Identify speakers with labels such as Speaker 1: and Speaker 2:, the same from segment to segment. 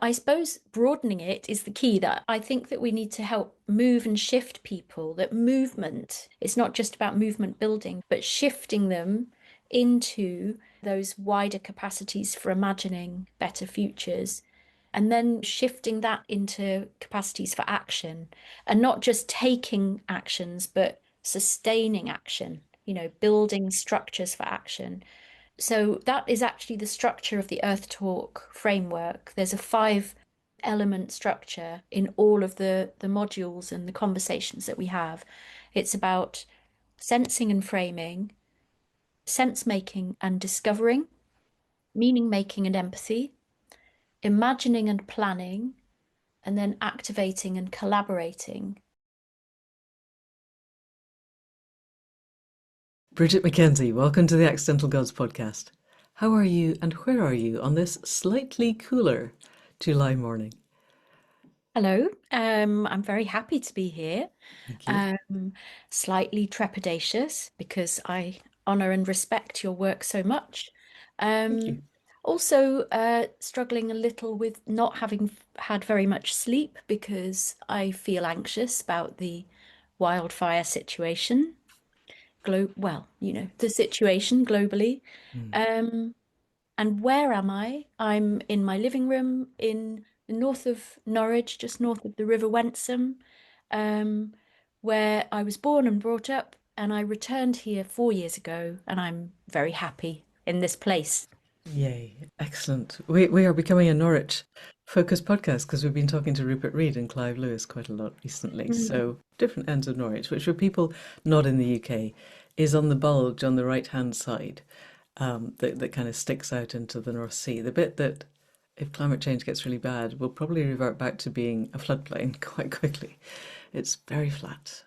Speaker 1: I suppose broadening it is the key, that I think that we need to help move and shift people, that movement, it's not just about movement building, but shifting them into those wider capacities for imagining better futures. And then shifting that into capacities for action, and not just taking actions, but sustaining action, building structures for action. So that is actually the structure of the Earth Talk framework. There's a five element structure in all of the modules and the conversations that we have. It's about sensing and framing, sense making and discovering, meaning making and empathy, imagining and planning, and then activating and collaborating.
Speaker 2: Bridget McKenzie, welcome to the Accidental Gods podcast. How are you and where are you on this slightly cooler July morning?
Speaker 1: Hello, I'm very happy to be here.
Speaker 2: Thank you.
Speaker 1: Um, Slightly trepidatious because I honor and respect your work so much.
Speaker 2: Thank you.
Speaker 1: Um, Also, struggling a little with not having had very much sleep because I feel anxious about the wildfire situation. Well, the situation globally.
Speaker 2: Mm.
Speaker 1: Um, and where am I? I'm in my living room in the north of Norwich, just north of the River Wensum, um, where I was born and brought up. And I returned here 4 years ago, and I'm very happy in this place.
Speaker 2: Yay, excellent. We are becoming a Norwich focused podcast because we've been talking to Rupert Reed and Clive Lewis quite a lot recently.
Speaker 1: Mm.
Speaker 2: So, different ends of Norwich, which for people not in the UK, is on the bulge on the right hand side that kind of sticks out into the North Sea. The bit that, if climate change gets really bad, will probably revert back to being a floodplain quite quickly. It's very flat.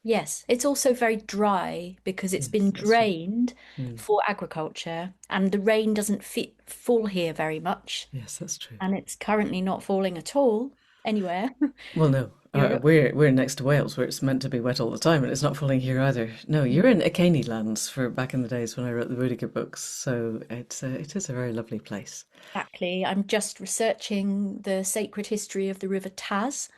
Speaker 1: Yes, it's also very dry because it's been
Speaker 2: Yes, that's true.
Speaker 1: drained
Speaker 2: Mm.
Speaker 1: for agriculture, and the rain doesn't fall here very much,
Speaker 2: Yes, that's true.
Speaker 1: and it's currently not falling at all anywhere.
Speaker 2: Well, no,
Speaker 1: Europe.
Speaker 2: we're next to Wales, where it's meant to be wet all the time, and it's not falling here either. No, you're in Iceni lands for back in the days when I wrote the Rudiger books, so it is a very lovely place.
Speaker 1: Exactly. I'm just researching the sacred history of the River Taz,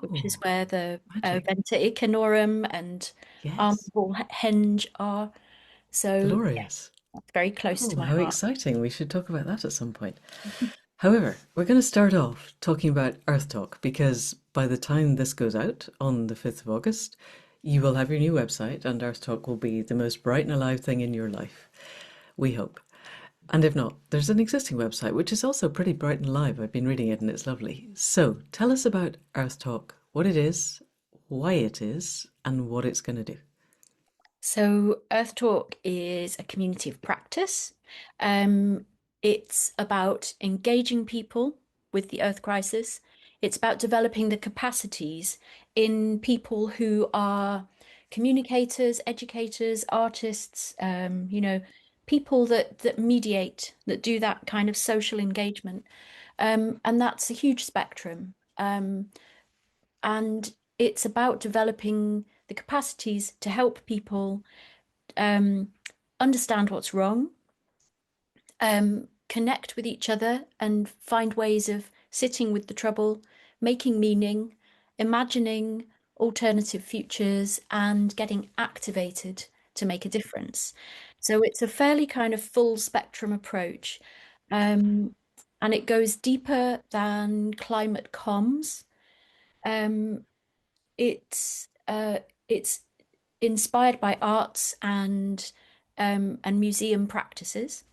Speaker 1: which is
Speaker 2: Oh,
Speaker 1: where the
Speaker 2: magic!
Speaker 1: Venta Icenorum and
Speaker 2: Yes,
Speaker 1: Armable Henge are. So, yes,
Speaker 2: glorious.
Speaker 1: that's very close
Speaker 2: Oh,
Speaker 1: to my
Speaker 2: how
Speaker 1: heart.
Speaker 2: exciting! We should talk about that at some point. However, we're going to start off talking about Earth Talk because by the time this goes out on the 5th of August, you will have your new website, and Earth Talk will be the most bright and alive thing in your life. We hope. And if not, there's an existing website which is also pretty bright and live. I've been reading it and it's lovely. So tell us about Earth Talk, what it is, why it is, and what it's going to do.
Speaker 1: So, Earth Talk is a community of practice. Um, it's about engaging people with the Earth crisis. It's about developing the capacities in people who are communicators, educators, artists, people that mediate, that do that kind of social engagement. And that's a huge spectrum. And it's about developing the capacities to help people um, understand what's wrong, connect with each other, and find ways of sitting with the trouble, making meaning, imagining alternative futures, and getting activated to make a difference. So it's a fairly kind of full spectrum approach. Um, and it goes deeper than climate comms. Um, it's inspired by arts and museum practices.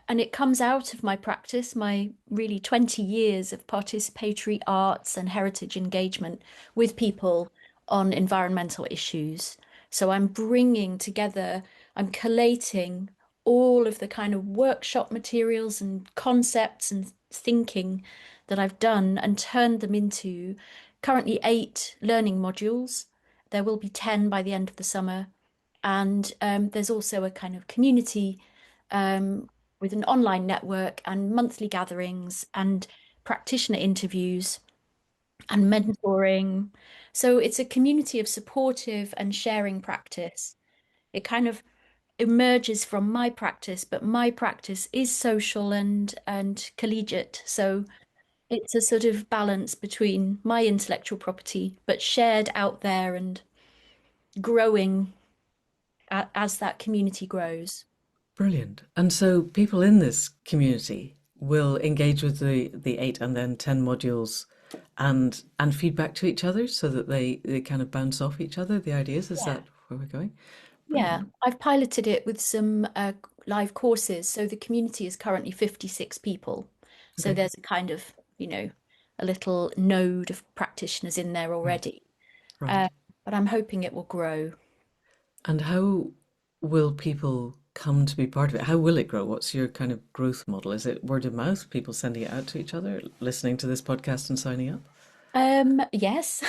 Speaker 1: And it comes out of my practice, my really 20 years of participatory arts and heritage engagement with people on environmental issues. So I'm bringing together, I'm collating all of the kind of workshop materials and concepts and thinking that I've done and turned them into currently 8 learning modules. There will be 10 by the end of the summer. And there's also a kind of community um, with an online network and monthly gatherings and practitioner interviews and mentoring. So it's a community of supportive and sharing practice. It kind of emerges from my practice, but my practice is social and collegiate. So it's a sort of balance between my intellectual property, but shared out there and growing as that community grows.
Speaker 2: Brilliant. And so people in this community will engage with the 8 and then 10 modules and feedback to each other so that they kind of bounce off each other, the ideas. Is
Speaker 1: Yeah.
Speaker 2: that where we're going?
Speaker 1: Yeah,
Speaker 2: Brilliant.
Speaker 1: I've piloted it with some live courses. So the community is currently 56 people. So
Speaker 2: Okay.
Speaker 1: there's a kind of, a little node of practitioners in there
Speaker 2: Right.
Speaker 1: already.
Speaker 2: Right.
Speaker 1: Uh, but I'm hoping it will grow.
Speaker 2: And how will people come to be part of it? How will it grow? What's your kind of growth model? Is it word of mouth, people sending it out to each other, listening to this podcast and signing up?
Speaker 1: Yes,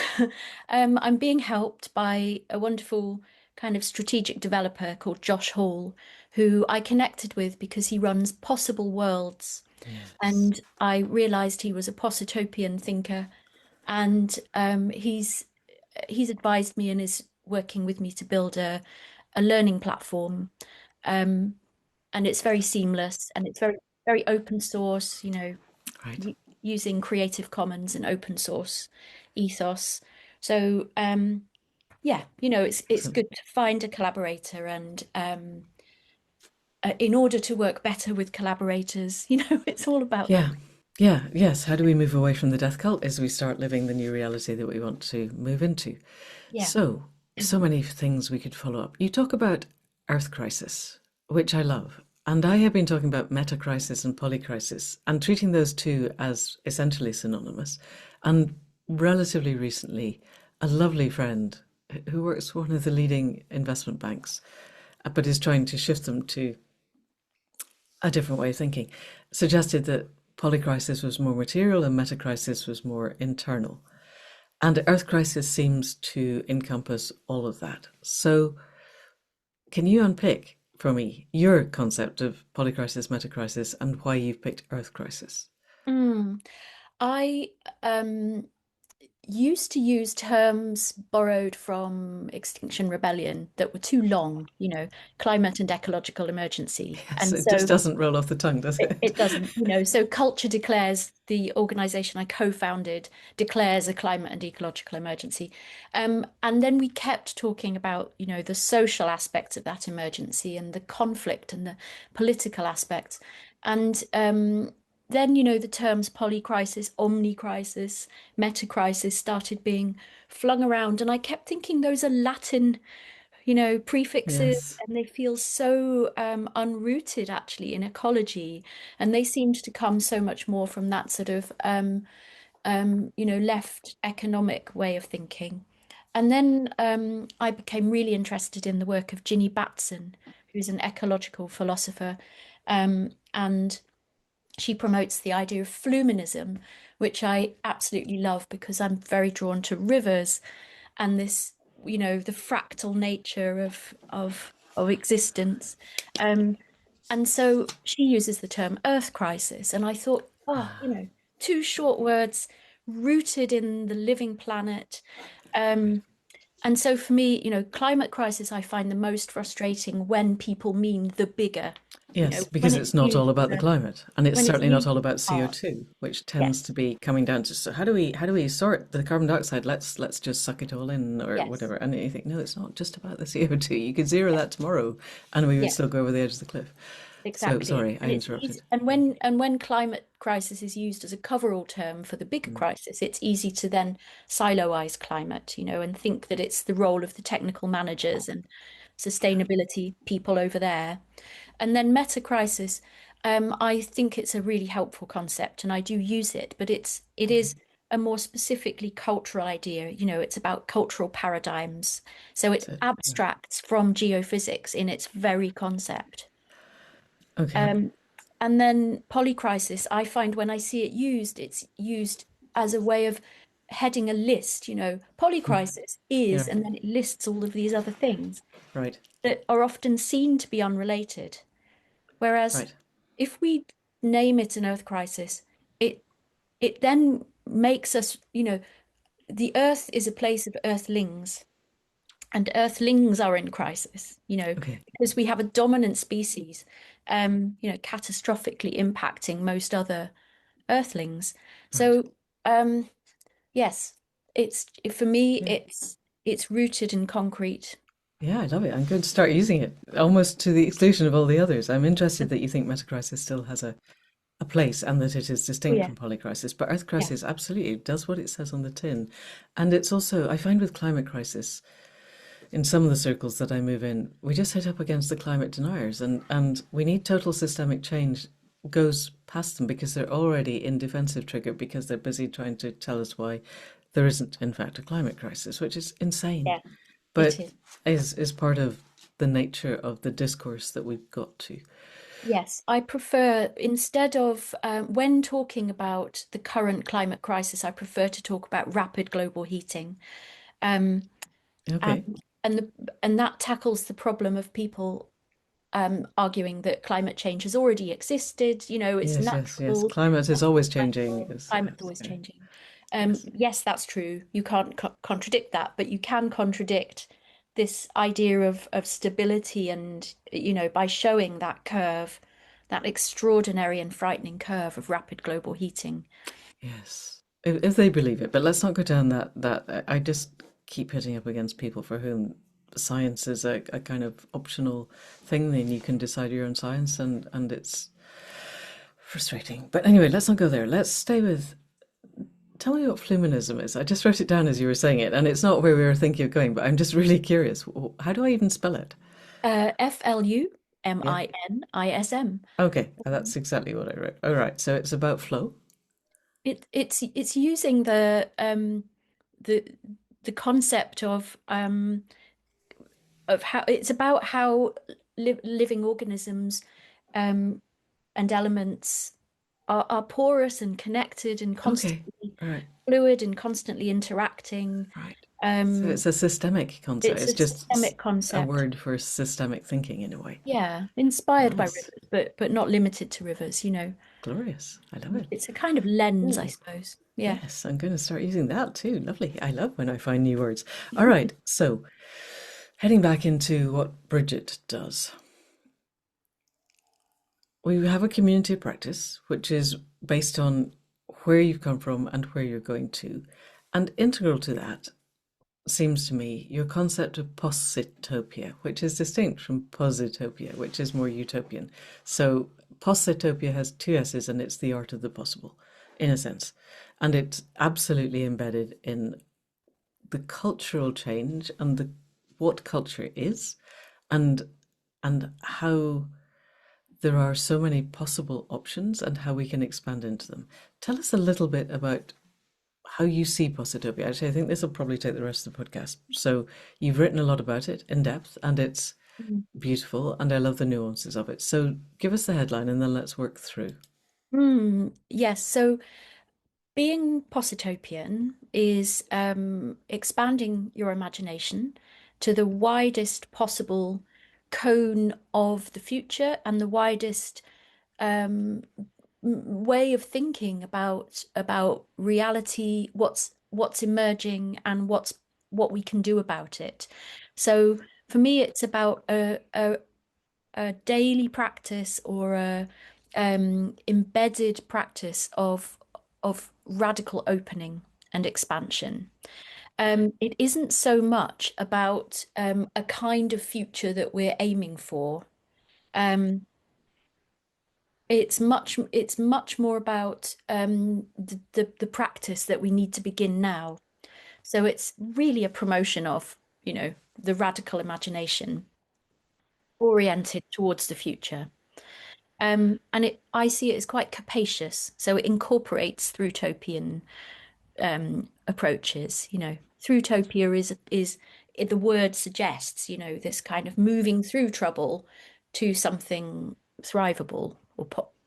Speaker 1: I'm being helped by a wonderful kind of strategic developer called Josh Hall, who I connected with because he runs Possible Worlds.
Speaker 2: Yes.
Speaker 1: And I realized he was a Possitopian thinker. And he's advised me and is working with me to build a learning platform. Um, and it's very seamless and it's very open source,
Speaker 2: Right.
Speaker 1: using Creative Commons and open source ethos. So yeah, it's
Speaker 2: Excellent.
Speaker 1: good to find a collaborator and in order to work better with collaborators, it's all about that.
Speaker 2: Yeah. Yeah. Yes. How do we move away from the death cult as we start living the new reality that we want to move into?
Speaker 1: Yeah.
Speaker 2: So, so many things we could follow up. You talk about Earth crisis, which I love. And I have been talking about MetaCrisis and Polycrisis and treating those two as essentially synonymous. And relatively recently, a lovely friend who works for one of the leading investment banks, but is trying to shift them to a different way of thinking, suggested that Polycrisis was more material and Metacrisis was more internal. And Earth Crisis seems to encompass all of that. So, can you unpick for me your concept of Polycrisis, Metacrisis, and why you've picked Earth Crisis?
Speaker 1: Mm. I used to use terms borrowed from Extinction Rebellion that were too long, climate and ecological emergency.
Speaker 2: Yes,
Speaker 1: And
Speaker 2: it just
Speaker 1: so
Speaker 2: doesn't roll off the tongue, does it?
Speaker 1: it doesn't, so Culture Declares, the organization I co-founded, declares a climate and ecological emergency. And then we kept talking about, the social aspects of that emergency and the conflict and the political aspects. And then, the terms polycrisis, omnicrisis, metacrisis started being flung around. And I kept thinking those are Latin prefixes,
Speaker 2: Yes.
Speaker 1: and they feel so unrooted actually in ecology, and they seemed to come so much more from that sort of left economic way of thinking. And then I became really interested in the work of Ginny Batson, who's an ecological philosopher, and she promotes the idea of fluminism, which I absolutely love because I'm very drawn to rivers and this, the fractal nature of existence. Um, and so she uses the term earth crisis. And I thought, oh, two short words rooted in the living planet. Um, and so for me, climate crisis, I find the most frustrating when people mean the bigger,
Speaker 2: Yes,
Speaker 1: when
Speaker 2: because
Speaker 1: it's
Speaker 2: it's not all
Speaker 1: used
Speaker 2: about the climate, and it's
Speaker 1: when it's
Speaker 2: certainly not
Speaker 1: used
Speaker 2: all
Speaker 1: as
Speaker 2: about
Speaker 1: part.
Speaker 2: CO2, which tends
Speaker 1: Yes,
Speaker 2: to be coming down to, so how do we sort the carbon dioxide? Let's just suck it all in or
Speaker 1: yes,
Speaker 2: whatever. And you think, no, it's not just about the CO2. You could zero that tomorrow and we would
Speaker 1: yes.
Speaker 2: still go over the edge of the cliff. So
Speaker 1: Exactly.
Speaker 2: sorry, I
Speaker 1: And it's easy,
Speaker 2: interrupted.
Speaker 1: and when climate crisis is used as a coverall term for the bigger
Speaker 2: Mm,
Speaker 1: crisis, it's easy to then siloize climate, and think that it's the role of the technical managers and sustainability people over there. And then meta crisis, I think it's a really helpful concept and I do use it, but it
Speaker 2: okay,
Speaker 1: is a more specifically cultural idea. It's about cultural paradigms. So it
Speaker 2: that's it. Yeah.
Speaker 1: abstracts from geophysics in its very concept.
Speaker 2: Okay.
Speaker 1: Um, and then polycrisis, I find when I see it used, it's used as a way of heading a list. Polycrisis
Speaker 2: Yeah.
Speaker 1: is,
Speaker 2: Right.
Speaker 1: and then it lists all of these other things
Speaker 2: Right.
Speaker 1: that are often seen to be unrelated. Whereas
Speaker 2: Right.
Speaker 1: if we name it an Earth crisis, it it then makes us, the Earth is a place of Earthlings, and Earthlings are in crisis,
Speaker 2: Okay.
Speaker 1: because we have a dominant species, catastrophically impacting most other Earthlings.
Speaker 2: Right.
Speaker 1: So yes, it's for me,
Speaker 2: Yeah.
Speaker 1: it's rooted in concrete.
Speaker 2: Yeah, I love it. I'm going to start using it almost to the exclusion of all the others. I'm interested that you think MetaCrisis still has a place and that it is
Speaker 1: Oh
Speaker 2: distinct
Speaker 1: yeah,
Speaker 2: from Polycrisis. But Earth
Speaker 1: yeah,
Speaker 2: Crisis absolutely does what it says on the tin. And it's also, I find with climate crisis, in some of the circles that I move in, we just hit up against the climate deniers, and we need total systemic change goes past them because they're already in defensive trigger because they're busy trying to tell us why there isn't, in fact, a climate crisis, which is insane,
Speaker 1: yeah. It
Speaker 2: but
Speaker 1: is.
Speaker 2: is part of the nature of the discourse that we've got to.
Speaker 1: Yes, I prefer instead of when talking about the current climate crisis, I prefer to talk about rapid global heating. Um,
Speaker 2: Okay.
Speaker 1: and that tackles the problem of people arguing that climate change has already existed. It's
Speaker 2: Yes, yes, yes.
Speaker 1: natural.
Speaker 2: Climate is always changing.
Speaker 1: Climate's
Speaker 2: Yes,
Speaker 1: always
Speaker 2: yeah,
Speaker 1: changing.
Speaker 2: yes.
Speaker 1: Yes, that's true. You can't contradict that, but you can contradict this idea of stability and, by showing that curve, that extraordinary and frightening curve of rapid global heating.
Speaker 2: Yes, if they believe it, but let's not go down that. I just keep hitting up against people for whom science is a kind of optional thing. Then you can decide your own science, and it's frustrating. But anyway, let's not go there. Let's stay with. Tell me what Fluminism is. I just wrote it down as you were saying it, and it's not where we were thinking of going. But I'm just really curious. How do I even spell it? Yeah.
Speaker 1: Fluminism.
Speaker 2: Okay, that's exactly what I wrote. All right, so it's about flow.
Speaker 1: It's using the the concept of how it's about how living organisms um, and elements are porous and connected and
Speaker 2: Okay,
Speaker 1: constantly
Speaker 2: all right.
Speaker 1: fluid and constantly interacting.
Speaker 2: Right. So
Speaker 1: Um,
Speaker 2: it's a systemic concept.
Speaker 1: it's
Speaker 2: It's
Speaker 1: a
Speaker 2: just
Speaker 1: systemic
Speaker 2: a
Speaker 1: concept,
Speaker 2: word for systemic thinking in a way.
Speaker 1: yeah, inspired by
Speaker 2: Nice.
Speaker 1: rivers, but not limited to rivers.
Speaker 2: Glorious. I love it.
Speaker 1: It's a kind of lens, I
Speaker 2: Ooh.
Speaker 1: suppose. Yeah.
Speaker 2: Yes, I'm going to start using that too. Lovely. I love when I find new words. All right. So heading back into what Bridget does. We have a community of practice, which is based on where you've come from and where you're going to. And integral to that seems to me your concept of Possitopia, which is distinct from Positopia, which is more utopian. So Positopia has two S's and it's the art of the possible, in a sense. And it's absolutely embedded in the cultural change and the what culture is and how there are so many possible options and how we can expand into them. Tell us a little bit about how you see Positopia. Actually, I think this will probably take the rest of the podcast. So you've written a lot about it in depth, and it's
Speaker 1: Mm.
Speaker 2: beautiful, and I love the nuances of it. So give us the headline, and then let's work through.
Speaker 1: Yes, so being Possitopian is expanding your imagination to the widest possible cone of the future and the widest um, way of thinking about reality, what's emerging, and what we can do about it. So for me, it's about a daily practice or a embedded practice of radical opening and expansion. It isn't so much about a kind of future that we're aiming for. Um, it's much more about the practice that we need to begin now. So it's really a promotion of, the radical imagination oriented towards the future. And I see it as quite capacious. So it incorporates through-topian approaches. Through-topia the word suggests, this kind of moving through trouble to something thrivable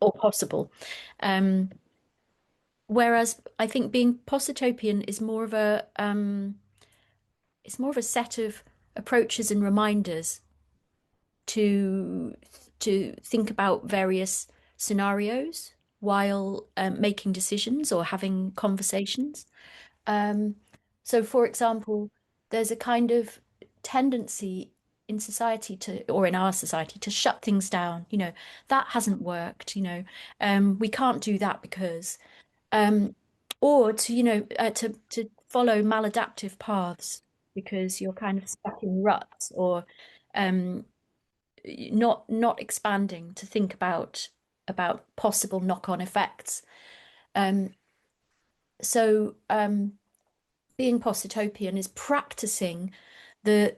Speaker 1: or possible. Um, whereas I think being positopian is more of a it's more of a set of approaches and reminders to think about various scenarios while making decisions or having conversations. Um, so, for example, there's a kind of tendency in society or in our society, to shut things down. That hasn't worked. We can't do that because. um, or to, to follow maladaptive paths because you're kind of stuck in ruts, or um, not expanding to think about possible knock-on effects. Um, so being Possitopian is practicing the,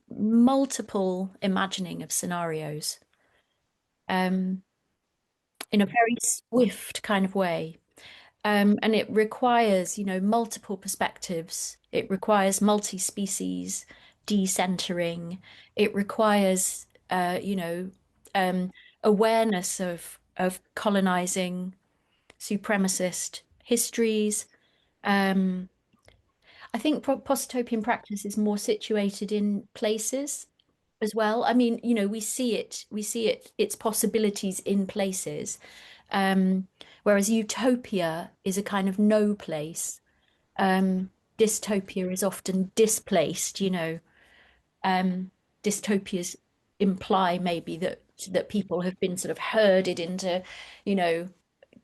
Speaker 1: multiple imagining of scenarios um, in a very swift kind of way. And it requires, multiple perspectives. It requires multi-species decentering. It requires, um, awareness of colonizing supremacist histories. Um, I think post-utopian practice is more situated in places as well. I mean, we see it, its possibilities in places. Whereas utopia is a kind of no place. Dystopia is often displaced, Um, dystopias imply maybe that people have been sort of herded into, you know,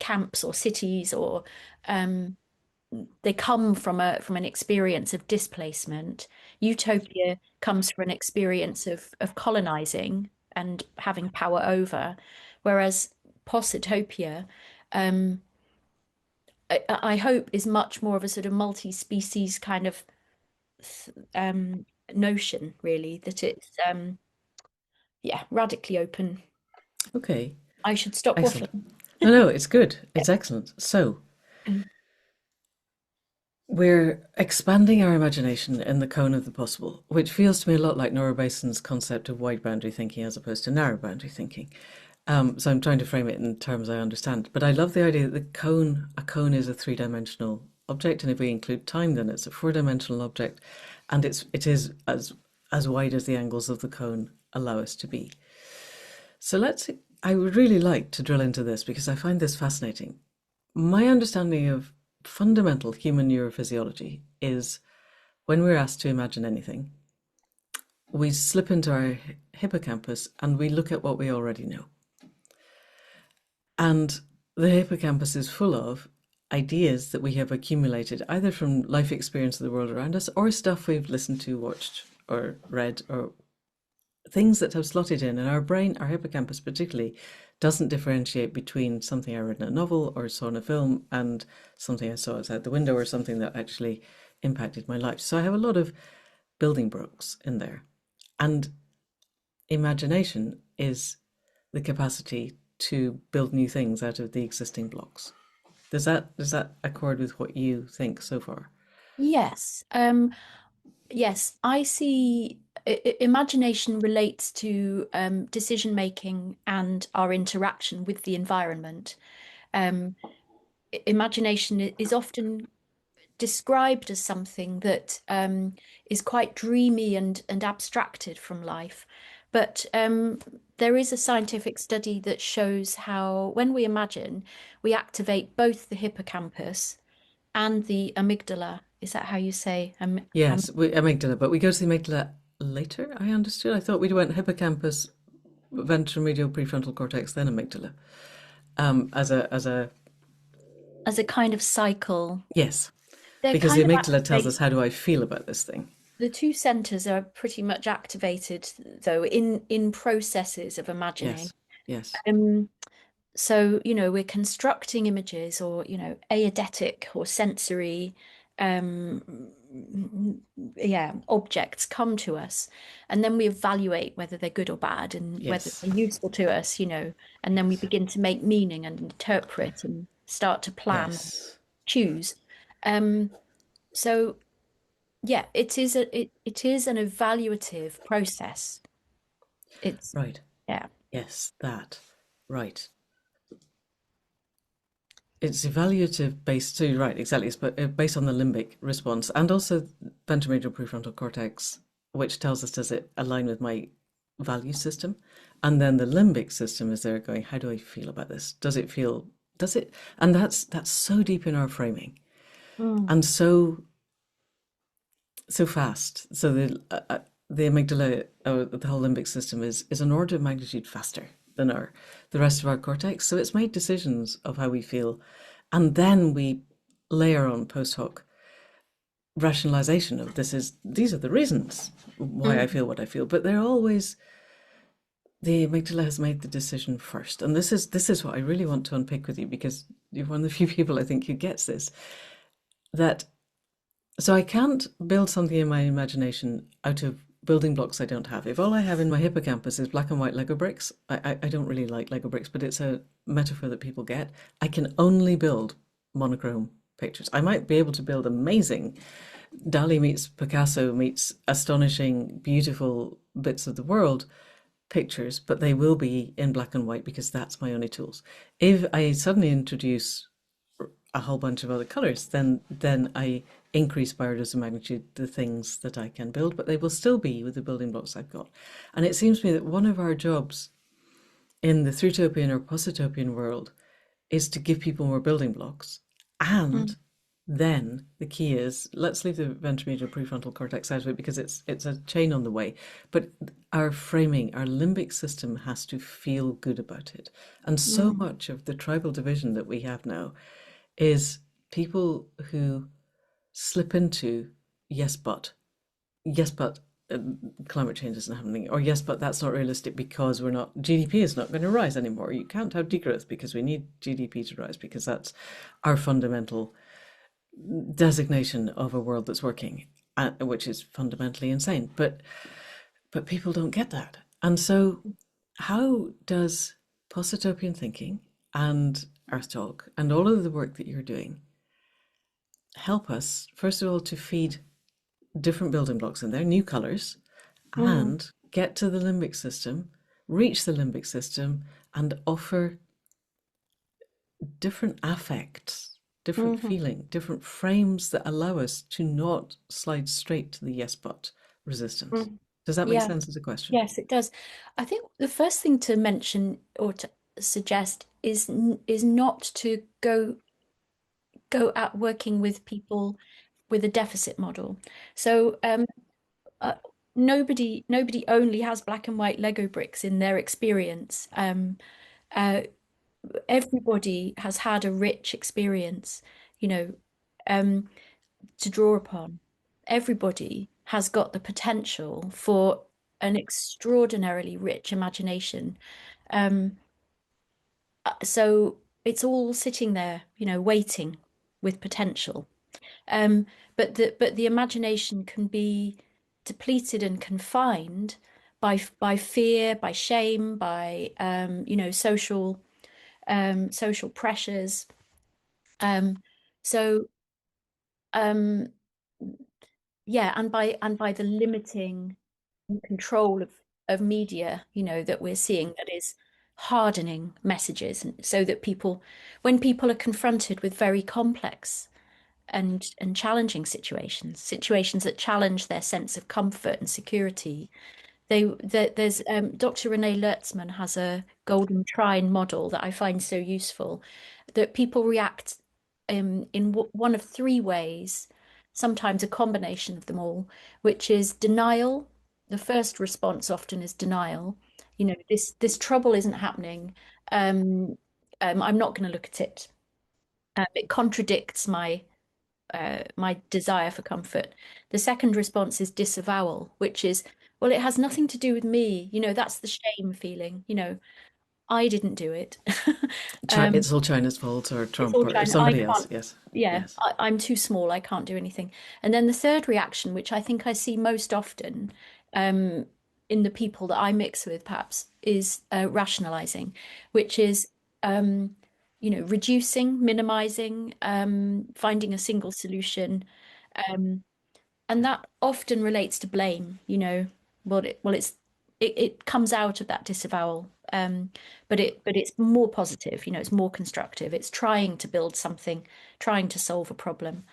Speaker 1: camps or cities, or um, they come from an experience of displacement. Utopia comes from an experience of colonizing and having power over, whereas positopia, um, I hope, is much more of a sort of multi-species kind of um, notion, really, that it's yeah, radically open.
Speaker 2: Okay,
Speaker 1: I should stop
Speaker 2: excellent.
Speaker 1: waffling.
Speaker 2: No, no, it's good. It's excellent. So, we're expanding our imagination in the cone of the possible, which feels to me a lot like Nora Bason's concept of wide boundary thinking as opposed to narrow boundary thinking. So I'm trying to frame it in terms I understand. But I love the idea that a cone is a three-dimensional object, and if we include time, then it's a four-dimensional object, and it is as wide as the angles of the cone allow us to be. So I would really like to drill into this because I find this fascinating. My understanding of fundamental human neurophysiology is when we're asked to imagine anything, we slip into our hippocampus and we look at what we already know. And the hippocampus is full of ideas that we have accumulated either from life experience of the world around us or stuff we've listened to, watched, or read, or things that have slotted in. And our brain, our hippocampus particularly, doesn't differentiate between something I read in a novel or saw in a film and something I saw outside the window or something that actually impacted my life. So I have a lot of building blocks in there. And imagination is the capacity to build new things out of the existing blocks. Does that accord with what you think so far?
Speaker 1: Yes. Yes, I see imagination relates to decision making and our interaction with the environment. Um, Imagination is often described as something that is quite dreamy and abstracted from life. But there is a scientific study that shows how when we imagine, we activate both the hippocampus and the amygdala. Is that how you say?
Speaker 2: Yes, amygdala, but we go to the amygdala later, I understood. I thought we went hippocampus, ventromedial prefrontal cortex, then amygdala. As a
Speaker 1: As a kind of cycle.
Speaker 2: yes,
Speaker 1: They're
Speaker 2: because the
Speaker 1: kind of
Speaker 2: amygdala tells
Speaker 1: activated.
Speaker 2: us how do I feel about this thing.
Speaker 1: The two centers are pretty much activated, though, in processes of imagining.
Speaker 2: Yes, yes,
Speaker 1: Um, So, we're constructing images, or, eidetic or sensory, um, yeah, objects come to us, and then we evaluate whether they're good or bad and whether
Speaker 2: yes,
Speaker 1: they're useful to us, and then we
Speaker 2: yes,
Speaker 1: begin to make meaning and interpret and start to plan,
Speaker 2: yes.
Speaker 1: choose. Um, so yeah, it is an evaluative process. It's
Speaker 2: Right.
Speaker 1: yeah.
Speaker 2: Yes, that. Right. It's evaluative based too, right, exactly. It's based on the limbic response and also ventromedial prefrontal cortex, which tells us does it align with my value system? And then the limbic system is there going, how do I feel about this? Does it? And that's so deep in our framing
Speaker 1: Mm.
Speaker 2: and so fast. So the amygdala, or the whole limbic system, is an order of magnitude faster than our the rest of our cortex. So it's made decisions of how we feel And then we layer on post hoc rationalization of these are the reasons why I
Speaker 1: Mm,
Speaker 2: feel what I feel. But they're always the amygdala has made the decision first. And this is what I really want to unpick with you, because you're one of the few people I think who gets this. That So I can't build something in my imagination out of building blocks I don't have. If all I have in my hippocampus is black and white Lego bricks, I don't really like Lego bricks, but it's a metaphor that people get. I can only build monochrome pictures. I might be able to build amazing Dali meets Picasso meets astonishing, beautiful bits of the world pictures, but they will be in black and white because that's my only tools. If I suddenly introduce a whole bunch of other colors, then I increase by orders of magnitude the things that I can build, but they will still be with the building blocks I've got. And it seems to me that one of our jobs in the Thrutopian or Possitopian world is to give people more building blocks. And
Speaker 1: mm,
Speaker 2: then the key is, let's leave the ventromedial prefrontal cortex out of it because it's a chain on the way. But our framing, our limbic system has to feel good about it. And so
Speaker 1: mm,
Speaker 2: much of the tribal division that we have now is people who slip into yes, but yes, but climate change isn't happening, or yes, but that's not realistic because we're not GDP is not going to rise anymore. You can't have degrowth because we need GDP to rise because that's our fundamental designation of a world that's working, which is fundamentally insane. But people don't get that, and so how does Positopian thinking and Earth Talk and all of the work that you're doing help us, first of all, to feed different building blocks in there, new colors,
Speaker 1: mm,
Speaker 2: and get to the limbic system, reach the limbic system, and offer different affects, different
Speaker 1: mhm.
Speaker 2: feeling, different frames that allow us to not slide straight to the yes but resistance.
Speaker 1: Mm.
Speaker 2: Does that make
Speaker 1: Yeah,
Speaker 2: sense as a question?
Speaker 1: yes, it does. I think the first thing to mention or to suggest is not to go at working with people with a deficit model. So uh, nobody only has black and white Lego bricks in their experience. Uh, Everybody has had a rich experience, you know, um, to draw upon. Everybody has got the potential for an extraordinarily rich imagination. Um, so it's all sitting there, waiting with potential. Um, but the imagination can be depleted and confined by fear, by shame, by social pressures. Um, so um, yeah, and by the limiting control of media, that we're seeing that is hardening messages, and so that when people are confronted with very complex and challenging situations that challenge their sense of comfort and security. There's Dr. Renee Lertzman has a golden trine model that I find so useful, that people react in one of three ways, sometimes a combination of them all, which is denial. The first response often is denial. This trouble isn't happening. Um, I'm not going to look at it. It contradicts my desire for comfort. The second response is disavowal, which is, well, it has nothing to do with me. That's the shame feeling. I didn't do it. Um,
Speaker 2: It's all China's fault, or
Speaker 1: it's
Speaker 2: Trump,
Speaker 1: all
Speaker 2: or
Speaker 1: China. I
Speaker 2: somebody else.
Speaker 1: can't,
Speaker 2: Yes,
Speaker 1: yeah,
Speaker 2: yes.
Speaker 1: I'm too small. I can't do anything. And then the third reaction, which I think I see most often um, in the people that I mix with, perhaps, is rationalizing, which is, reducing, minimizing, finding a single solution. Um, and that often relates to blame, it comes out of that disavowal. But it's more positive, it's more constructive. It's trying to build something, trying to solve a problem.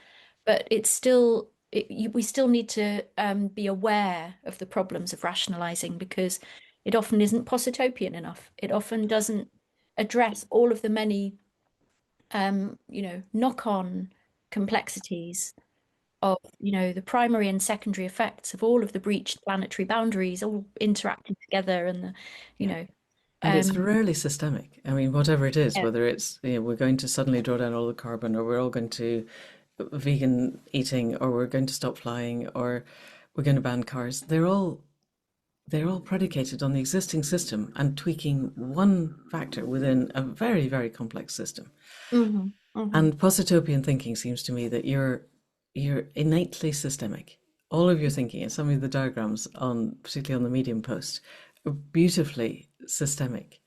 Speaker 1: But we still need to be aware of the problems of rationalizing, because it often isn't positopian enough. It often doesn't address all of the many knock-on complexities of the primary and secondary effects of all of the breached planetary boundaries all interacting together, and the you
Speaker 2: Yeah.
Speaker 1: know
Speaker 2: And it's
Speaker 1: Um,
Speaker 2: rarely systemic. I mean, whatever it is,
Speaker 1: yeah.
Speaker 2: whether it's, we're going to suddenly draw down all the carbon, or we're all going to vegan eating, or we're going to stop flying, or we're going to ban cars, they're all predicated on the existing system and tweaking one factor within a very, very complex system.
Speaker 1: Hmm. Hmm.
Speaker 2: And Possitopian thinking seems to me that you're innately systemic. All of your thinking, and some of the diagrams on, particularly on the Medium post, are beautifully systemic.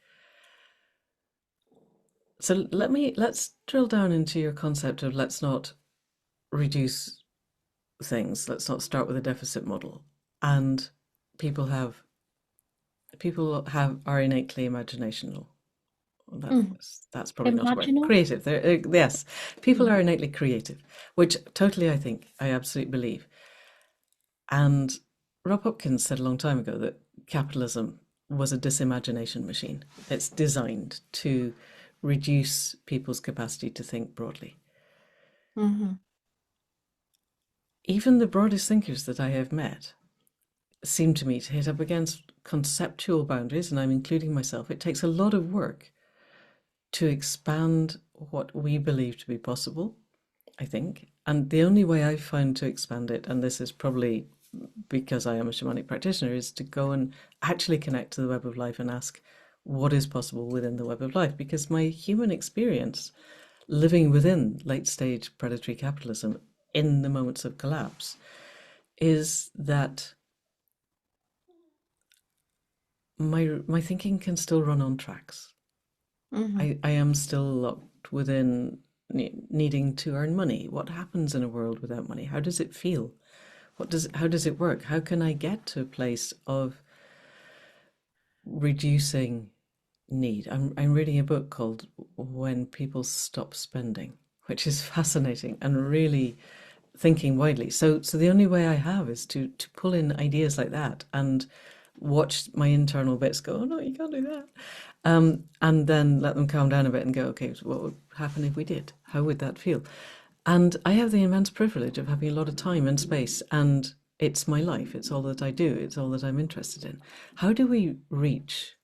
Speaker 2: So let's drill down into your concept of let's not reduce things. Let's not start with a deficit model. And people have people are innately imaginational.
Speaker 1: Hmm.
Speaker 2: That's probably not a word.
Speaker 1: Imaginal.
Speaker 2: Creative. Yes, people
Speaker 1: Mm.
Speaker 2: are innately creative, which totally I absolutely believe. And Rob Hopkins said a long time ago that capitalism was a disimagination machine. It's designed to reduce people's capacity to think broadly.
Speaker 1: Hmm.
Speaker 2: Even the broadest thinkers that I have met seem to me to hit up against conceptual boundaries, and I'm including myself. It takes a lot of work to expand what we believe to be possible, I think. And the only way I've found to expand it, and this is probably because I am a shamanic practitioner, is to go and actually connect to the web of life and ask what is possible within the web of life. Because my human experience living within late stage predatory capitalism in the moments of collapse is that my thinking can still run on tracks.
Speaker 1: Hmm.
Speaker 2: I am still locked within needing to earn money. What happens in a world without money? How does it feel? How does it work? How can I get to a place of reducing need? I'm reading a book called When People Stop Spending, which is fascinating and really thinking widely. So the only way I have is to pull in ideas like that and watch my internal bits go, oh no, you can't do that. And then let them calm down a bit and go, okay, so what would happen if we did? How would that feel? And I have the immense privilege of having a lot of time and space, and it's my life. It's all that I do. It's all that I'm interested in. How do we reach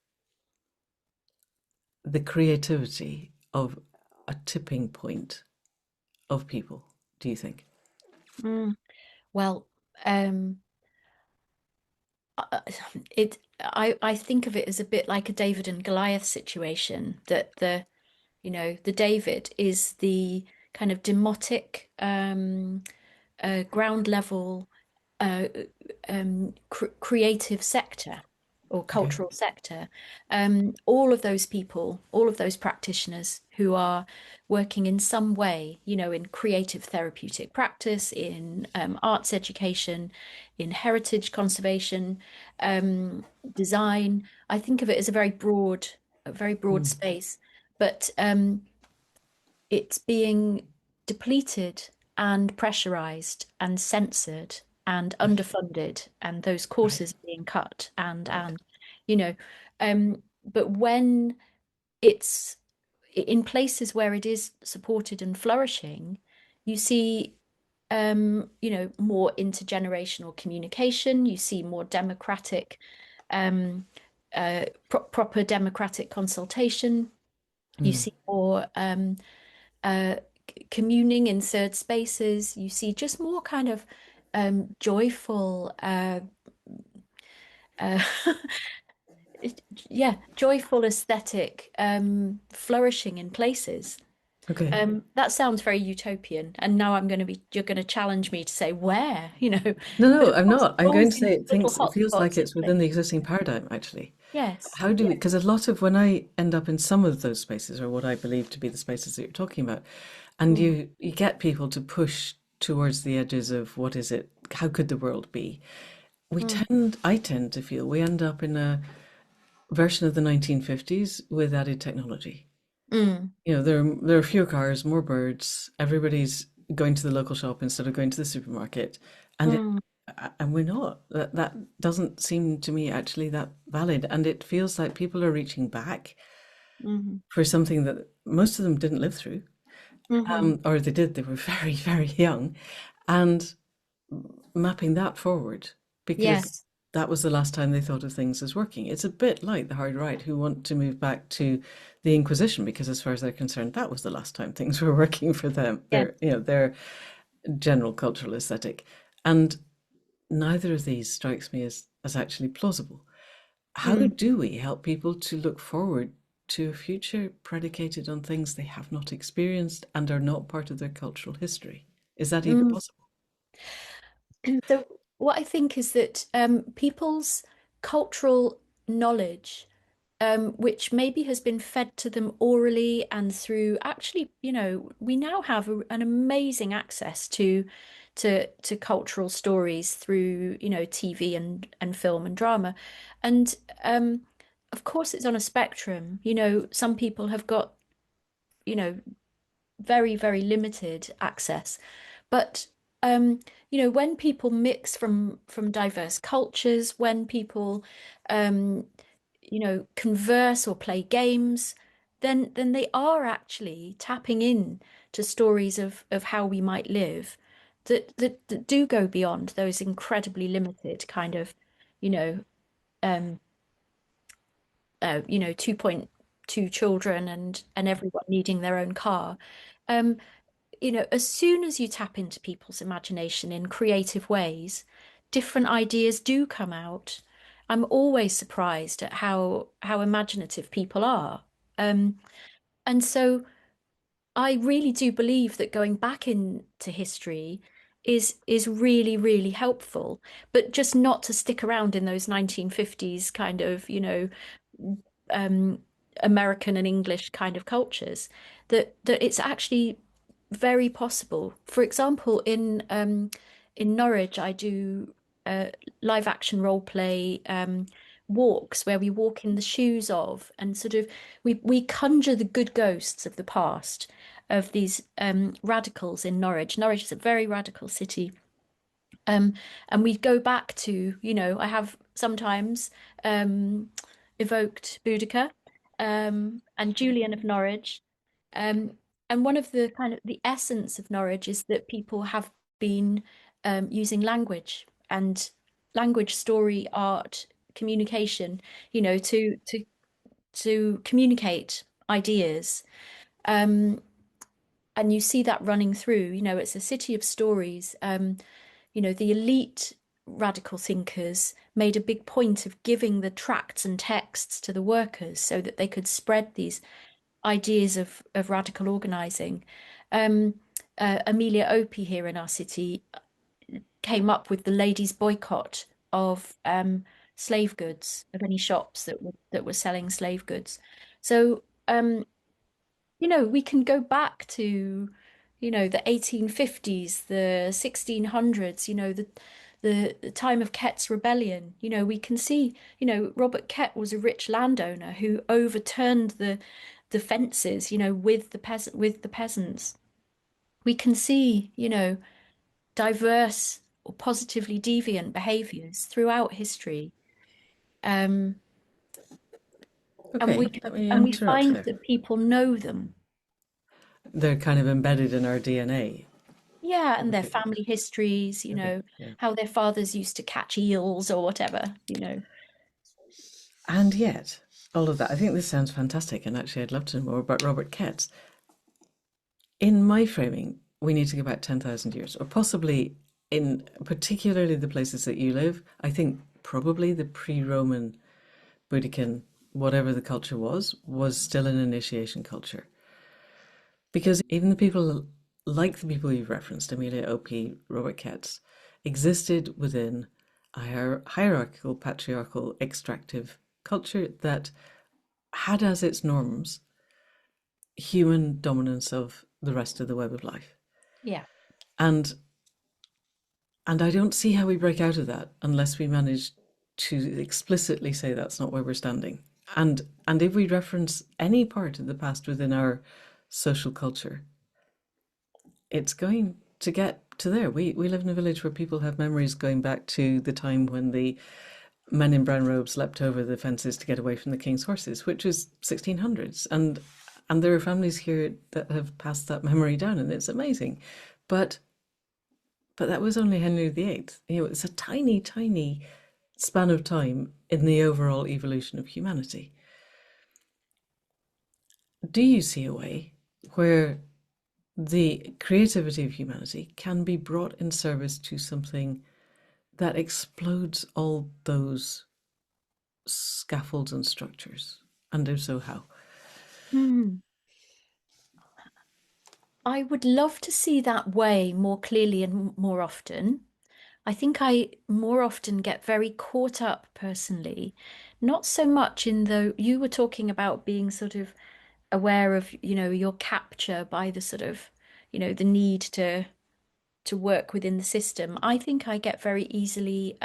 Speaker 2: the creativity of a tipping point of people, do you think?
Speaker 1: Mm. Well, um, uh, I think of it as a bit like a David and Goliath situation, that the David is the kind of demotic, ground level, uh, creative sector or
Speaker 2: Okay.
Speaker 1: cultural sector. All of those people, all of those practitioners who are working in some way, in creative therapeutic practice, in arts education, in heritage conservation, design. I think of it as a very broad
Speaker 2: Mm.
Speaker 1: space, but it's being depleted and pressurized and censored and underfunded, and those
Speaker 2: Right.
Speaker 1: courses are being cut
Speaker 2: Right.
Speaker 1: you know but when it's in places where it is supported and flourishing, you see more intergenerational communication, you see more democratic, um proper democratic consultation, you
Speaker 2: Mm.
Speaker 1: see more uh, communing in third spaces. You see just more kind of joyful, uh, yeah, joyful aesthetic flourishing in places.
Speaker 2: Okay.
Speaker 1: That sounds very utopian, and now you're going to challenge me to say where,
Speaker 2: No,
Speaker 1: but
Speaker 2: no,
Speaker 1: of
Speaker 2: I'm
Speaker 1: course,
Speaker 2: not. I'm going
Speaker 1: always
Speaker 2: to say
Speaker 1: in little
Speaker 2: it feels like
Speaker 1: hotspots in
Speaker 2: it's within the
Speaker 1: places.
Speaker 2: existing paradigm, actually.
Speaker 1: Yes,
Speaker 2: How do we,
Speaker 1: yeah.
Speaker 2: because a lot of when I end up in some of those spaces, or what I believe to be the spaces that you're talking about, and
Speaker 1: Mm,
Speaker 2: you get people to push towards the edges of what is it, how could the world be?
Speaker 1: mm,
Speaker 2: I tend to feel we end up in a version of the 1950s with added technology.
Speaker 1: mm,
Speaker 2: There are fewer cars, more birds. Everybody's going to the local shop instead of going to the supermarket, and
Speaker 1: mm,
Speaker 2: we're not. That doesn't seem to me actually that valid, and it feels like people are reaching back
Speaker 1: mm,
Speaker 2: for something that most of them didn't live through,
Speaker 1: mm.
Speaker 2: or they did. They were very, very young, and mapping that forward because
Speaker 1: Yes.
Speaker 2: that was the last time they thought of things as working. It's a bit like the hard right who want to move back to the Inquisition because, as far as they're concerned, that was the last time things were working for them.
Speaker 1: Yeah.
Speaker 2: Their general cultural aesthetic, and neither of these strikes me as actually plausible. How
Speaker 1: Mm.
Speaker 2: do we help people to look forward to a future predicated on things they have not experienced and are not part of their cultural history? Is that even
Speaker 1: Mm.
Speaker 2: possible?
Speaker 1: So what I think is that people's cultural knowledge, which maybe has been fed to them orally and through actually, we now have an amazing access to cultural stories through, TV and film and drama. And of course it's on a spectrum. Some people have got, you know, very, very limited access. But when people mix from diverse cultures, when people um, converse or play games, then they are actually tapping in to stories of how we might live that do go beyond those incredibly limited kind of, you know, um, 2.2 children and everyone needing their own car. Um, as soon as you tap into people's imagination in creative ways, different ideas do come out. I'm always surprised at how imaginative people are. Um, and so I really do believe that going back into history is really, really helpful, but just not to stick around in those 1950s kind of, um, American and English kind of cultures, that it's actually very possible. For example, in Norwich, I do live action role play walks where we walk in the shoes of and sort of we conjure the good ghosts of the past of these radicals in Norwich. Norwich is a very radical city. Um, and we go back to, I have sometimes um, evoked Boudica and Julian of Norwich. Um, and one of the kind of the essence of Norwich is that people have been using language and language, story, art, communication, to communicate ideas. Um, and you see that running through, it's a city of stories. The elite radical thinkers made a big point of giving the tracts and texts to the workers so that they could spread these ideas of radical organizing. Um, Amelia Opie here in our city came up with the ladies' boycott of slave goods, of any shops that were selling slave goods. So we can go back to, the 1850s, the 1600s, the time of Kett's rebellion. We can see, Robert Kett was a rich landowner who overturned the fences, with the peasants. We can see, diverse or positively deviant behaviors throughout history. Um, and
Speaker 2: Okay,
Speaker 1: we
Speaker 2: let me
Speaker 1: and we
Speaker 2: interrupt
Speaker 1: find
Speaker 2: there.
Speaker 1: that people know them.
Speaker 2: They're kind of embedded in our DNA.
Speaker 1: Yeah, and their
Speaker 2: Okay,
Speaker 1: family histories,
Speaker 2: okay, yeah.
Speaker 1: how their fathers used to catch eels or whatever.
Speaker 2: And yet, all of that, I think this sounds fantastic, and actually, I'd love to know more about Robert Ketz. In my framing, we need to go back 10,000 years, or possibly in particularly the places that you live. I think probably the pre-Roman Boudiccan, whatever the culture was still an initiation culture. Because even the people like the people you've referenced, Amelia Opie, Robert Ketz, existed within a hierarchical, patriarchal, extractive culture that had as its norms human dominance of the rest of the web of life.
Speaker 1: Yeah.
Speaker 2: And and I don't see how we break out of that unless we manage to explicitly say that's not where we're standing. And if we reference any part of the past within our social culture, it's going to get to there. We live in a village where people have memories going back to the time when the men in brown robes leapt over the fences to get away from the king's horses, which was 1600s. And there are families here that have passed that memory down, and it's amazing. But that was only Henry VIII. It's a tiny, tiny span of time in the overall evolution of humanity. Do you see a way where the creativity of humanity can be brought in service to something that explodes all those scaffolds and structures? And if so, how?
Speaker 1: Hmm. I would love to see that way more clearly and more often. I think I more often get very caught up personally, not so much in the, you were talking about being sort of aware of, your capture by the sort of, the need to work within the system. I think I get very easily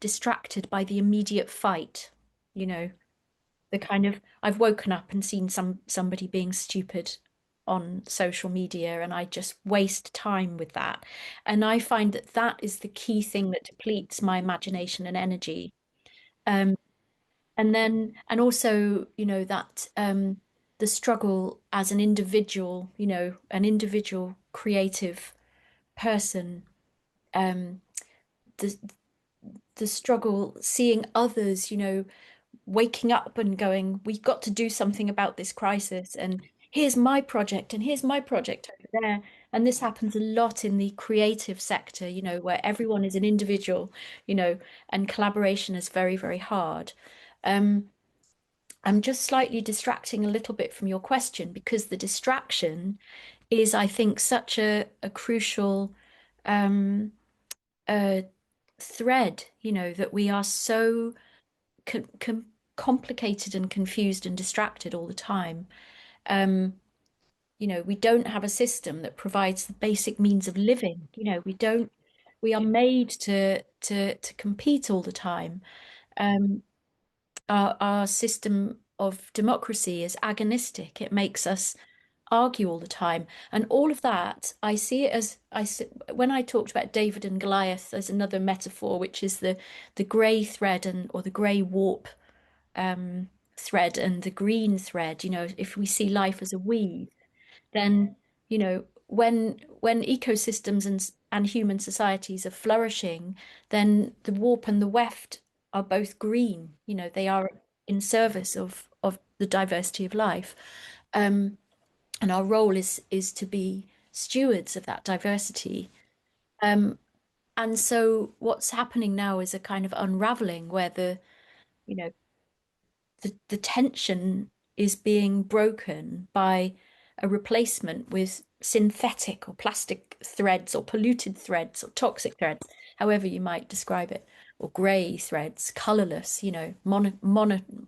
Speaker 1: distracted by the immediate fight, you know, the kind of I've woken up and seen somebody being stupid on social media and I just waste time with that. And I find that that is the key thing that depletes my imagination and energy. Um, and then and also, that the struggle as an individual, an individual creative person, um, the the struggle seeing others, waking up and going, we've got to do something about this crisis. And here's my project, and here's my project over there. And this happens a lot in the creative sector, where everyone is an individual, and collaboration is very, very hard. Um, I'm just slightly distracting a little bit from your question because the distraction is, I think, such a crucial um, uh, thread, that we are so com complicated and confused and distracted all the time. Um, we don't have a system that provides the basic means of living. We are made to compete all the time. Um, our system of democracy is agonistic. It makes us argue all the time. And all of that, I see it as when I talked about David and Goliath, there's another metaphor, which is the grey thread and or the grey warp thread and the green thread. If we see life as a weave, then when ecosystems and human societies are flourishing, then the warp and the weft are both green. They are in service of the diversity of life. And our role is to be stewards of that diversity. Um, and so what's happening now is a kind of unraveling where you know, the tension is being broken by a replacement with synthetic or plastic threads or polluted threads or toxic threads, however you might describe it, or grey threads, colorless,
Speaker 2: Yeah,
Speaker 1: monotone,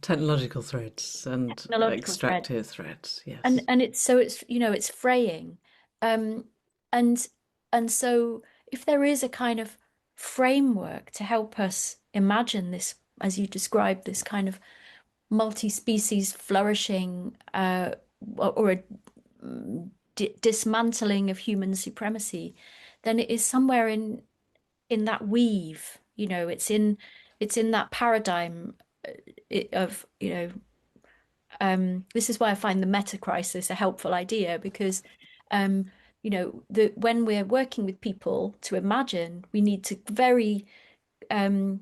Speaker 2: technological threads and
Speaker 1: technological threads.
Speaker 2: extractive threads.
Speaker 1: And
Speaker 2: Yes.
Speaker 1: it's fraying. Um, and and so if there is a kind of framework to help us imagine this, as you described, this kind of multi-species flourishing, or a dismantling of human supremacy, then it is somewhere in that weave. It's in that paradigm of, this is why I find the meta-crisis a helpful idea because, when we're working with people to imagine, we need to very, um,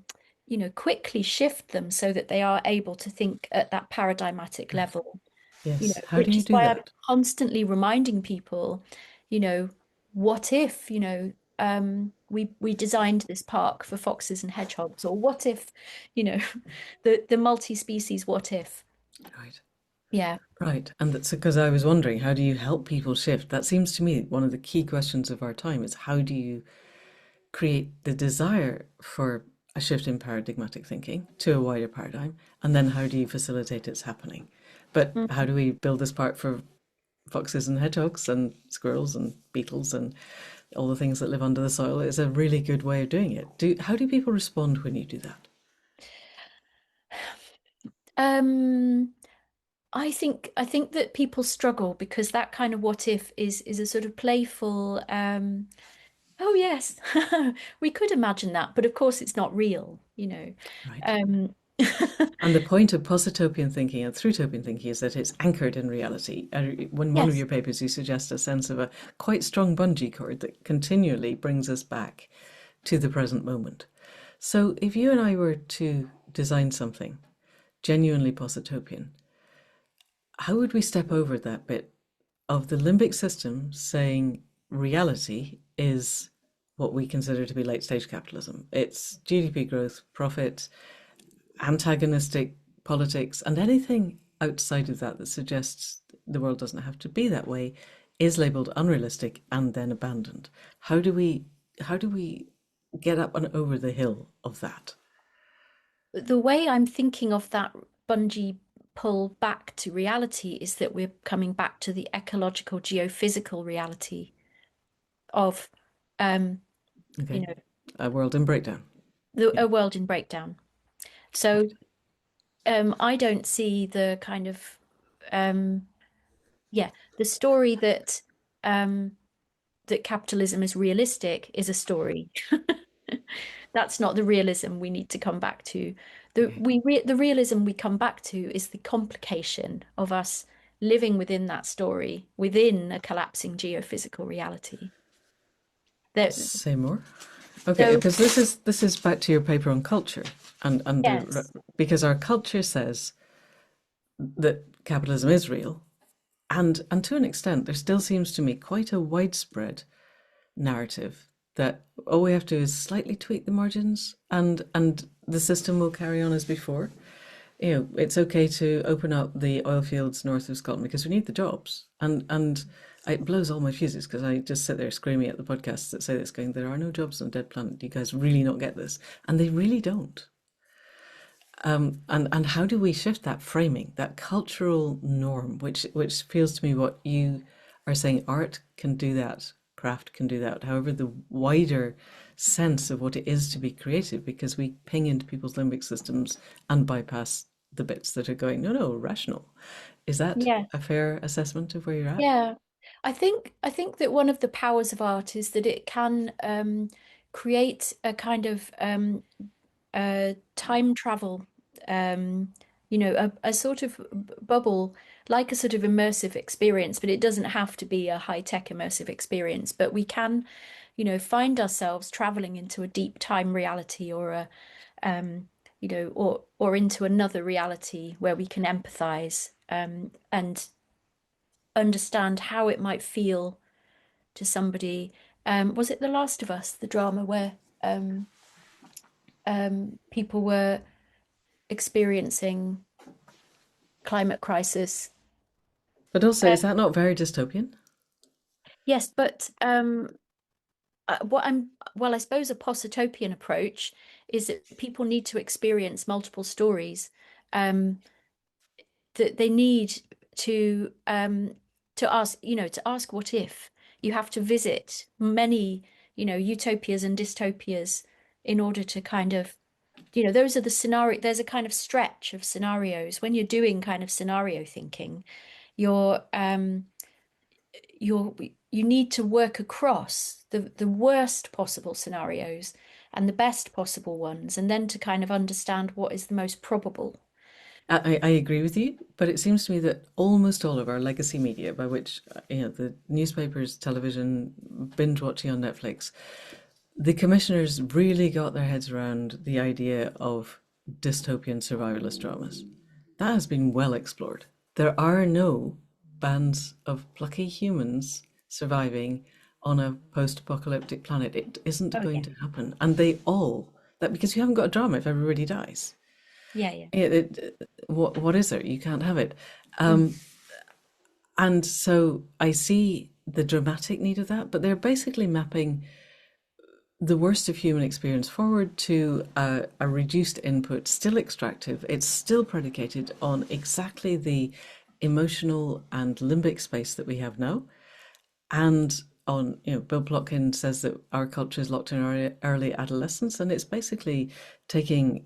Speaker 1: quickly shift them so that they are able to think at that paradigmatic
Speaker 2: Right.
Speaker 1: level,
Speaker 2: Yes. How do
Speaker 1: which
Speaker 2: you
Speaker 1: is
Speaker 2: do
Speaker 1: why I'm
Speaker 2: that?
Speaker 1: constantly reminding people, you know, what if, we designed this park for foxes and hedgehogs, or what if, you know, the multi-species what if?
Speaker 2: Right.
Speaker 1: Yeah.
Speaker 2: Right. And that's because I was wondering, how do you help people shift? That seems to me one of the key questions of our time is how do you create the desire for a shift in paradigmatic thinking to a wider paradigm? And then how do you facilitate its happening? But how do we build this park for foxes and hedgehogs and squirrels and beetles and all the things that live under the soil? Is a really good way of doing it. How do people respond when you do that?
Speaker 1: Um, I think that people struggle because that kind of what if is a sort of playful, oh yes, we could imagine that, but of course it's not real.
Speaker 2: Right.
Speaker 1: Um,
Speaker 2: And the point of Positopian thinking and Throughtopian thinking is that it's anchored in reality. When one of
Speaker 1: yes.
Speaker 2: your papers, you suggest a sense of a quite strong bungee cord that continually brings us back to the present moment. So if you and I were to design something genuinely Possitopian, how would we step over that bit of the limbic system saying reality is what we consider to be late stage capitalism? It's GDP growth, profit, antagonistic politics, and anything outside of that that suggests the world doesn't have to be that way is labeled unrealistic and then abandoned. How do we get up and over the hill of that?
Speaker 1: The way I'm thinking of that bungee pull back to reality is that we're coming back to the ecological, geophysical reality of, um, you
Speaker 2: Okay.
Speaker 1: know,
Speaker 2: A world in breakdown. Yeah,
Speaker 1: a world in breakdown.
Speaker 2: right.
Speaker 1: So, I don't see the kind of, um, yeah, the story that um, that capitalism is realistic is a story. That's not the realism we need to come back to.
Speaker 2: Okay.
Speaker 1: The realism we come back to is the complication of us living within that story, within a collapsing geophysical reality. That
Speaker 2: Say more. Okay,
Speaker 1: so
Speaker 2: because this is back to your paper on culture, and
Speaker 1: yes,
Speaker 2: because our culture says that capitalism is real, and to an extent, there still seems to me quite a widespread narrative that all we have to do is slightly tweak the margins, and the system will carry on as before. It's okay to open up the oil fields north of Scotland because we need the jobs. And it blows all my fuses because I just sit there screaming at the podcasts that say this, going, there are no jobs on a dead planet. Do you guys really not get this? And they really don't. And how do we shift that framing, that cultural norm, which feels to me what you are saying, art can do that, craft can do that. However, the wider sense of what it is to be creative, because we ping into people's limbic systems and bypass the bits that are going, no, no, rational. Is that
Speaker 1: yeah,
Speaker 2: a fair assessment of where you're at?
Speaker 1: yeah. I think that one of the powers of art is that it can create a kind of time travel, um, a sort of bubble, like a sort of immersive experience, but it doesn't have to be a high-tech immersive experience. But we can, find ourselves traveling into a deep time reality or um, or into another reality where we can empathize, and understand how it might feel to somebody. Was it The Last of Us, the drama where people were experiencing climate crisis?
Speaker 2: But also,
Speaker 1: Uh,
Speaker 2: is that not very dystopian?
Speaker 1: yes, but I suppose a Possitopian approach is that people need to experience multiple stories. Um, that they need to ask, to ask what if. You have to visit many, utopias and dystopias in order to kind of, those are the scenario. There's a kind of stretch of scenarios when you're doing kind of scenario thinking. You're you're you need to work across the worst possible scenarios and the best possible ones, and then to kind of understand what is the most probable.
Speaker 2: I agree with you, but it seems to me that almost all of our legacy media, by which the newspapers, television, binge watching on Netflix, the commissioners really got their heads around the idea of dystopian survivalist dramas. That has been well explored. There are no bands of plucky humans surviving on a post-apocalyptic planet. It isn't
Speaker 1: Oh
Speaker 2: going
Speaker 1: yeah,
Speaker 2: to happen, and they all that because you haven't got a drama if everybody dies.
Speaker 1: yeah, yeah.
Speaker 2: What is there? You can't have it.
Speaker 1: Mm.
Speaker 2: And so I see the dramatic need of that, but they're basically mapping the worst of human experience forward to a reduced input, still extractive. It's still predicated on exactly the emotional and limbic space that we have now. And on, Bill Plotkin says that our culture is locked in our early adolescence, and it's basically taking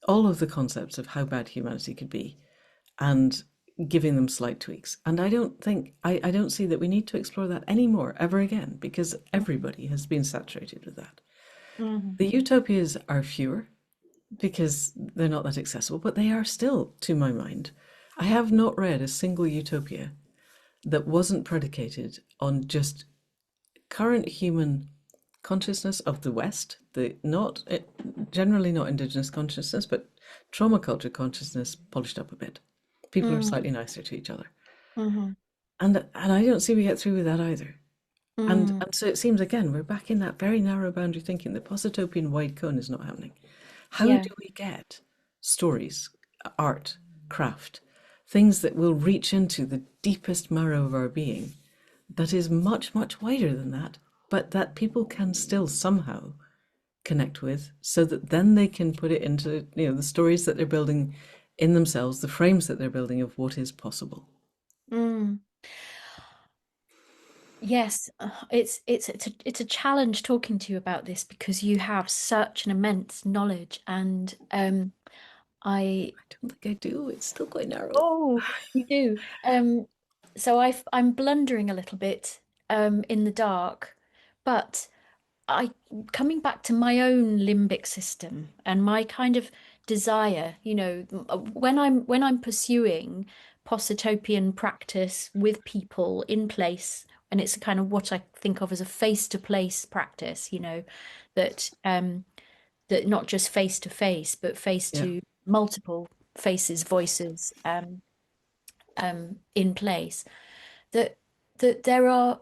Speaker 2: all of the concepts of how bad humanity could be and giving them slight tweaks. And I don't see that we need to explore that anymore ever again because everybody has been saturated with that.
Speaker 1: Mhm.
Speaker 2: The utopias are fewer because they're not that accessible, but they are still, to my mind. I have not read a single utopia that wasn't predicated on just current human consciousness of the West, the not generally not indigenous consciousness, but trauma culture consciousness polished up a bit. People are
Speaker 1: Mm,
Speaker 2: slightly nicer to each other,
Speaker 1: mhm,
Speaker 2: and I don't see we get through with that either.
Speaker 1: mm,
Speaker 2: And so it seems again we're back in that very narrow boundary thinking. The Possitopian wide cone is not happening. How
Speaker 1: yeah.
Speaker 2: do we get stories, art, craft, things that will reach into the deepest marrow of our being that is much, much wider than that, but that people can still somehow connect with so that then they can put it into, the stories that they're building in themselves, the frames that they're building of what is possible.
Speaker 1: Mm. Yes, it's a challenge talking to you about this because you have such an immense knowledge, and I
Speaker 2: I don't think I do. It's still quite narrow.
Speaker 1: oh, you do. So I'm blundering a little bit in the dark, but I coming back to my own limbic system and my kind of desire, when I'm pursuing Possitopian practice with people in place, and it's a kind of what I think of as a face-to-place practice, that not just face to face, but face
Speaker 2: Yeah.
Speaker 1: to multiple faces, voices, in place. That that there are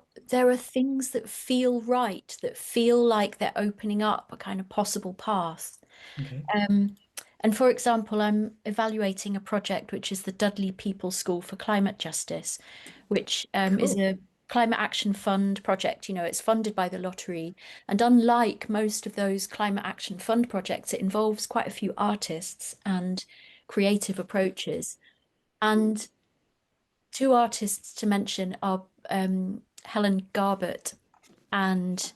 Speaker 1: things that feel right, that feel like they're opening up a kind of possible path.
Speaker 2: Okay.
Speaker 1: Um, and for example, I'm evaluating a project which is the Dudley People School for Climate Justice, which is
Speaker 2: Cool.
Speaker 1: a climate action fund project. It's funded by the lottery. And unlike most of those climate action fund projects, it involves quite a few artists and creative approaches. And two artists to mention are Helen Garbett and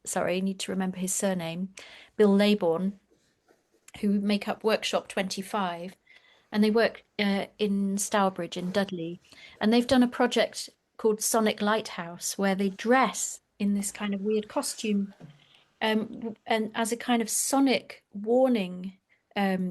Speaker 1: sorry, I need to remember his surname, Bill Laybourne, who make up Workshop 25, and they work in Stourbridge in Dudley. And they've done a project called Sonic Lighthouse, where they dress in this kind of weird costume, and as a kind of sonic warning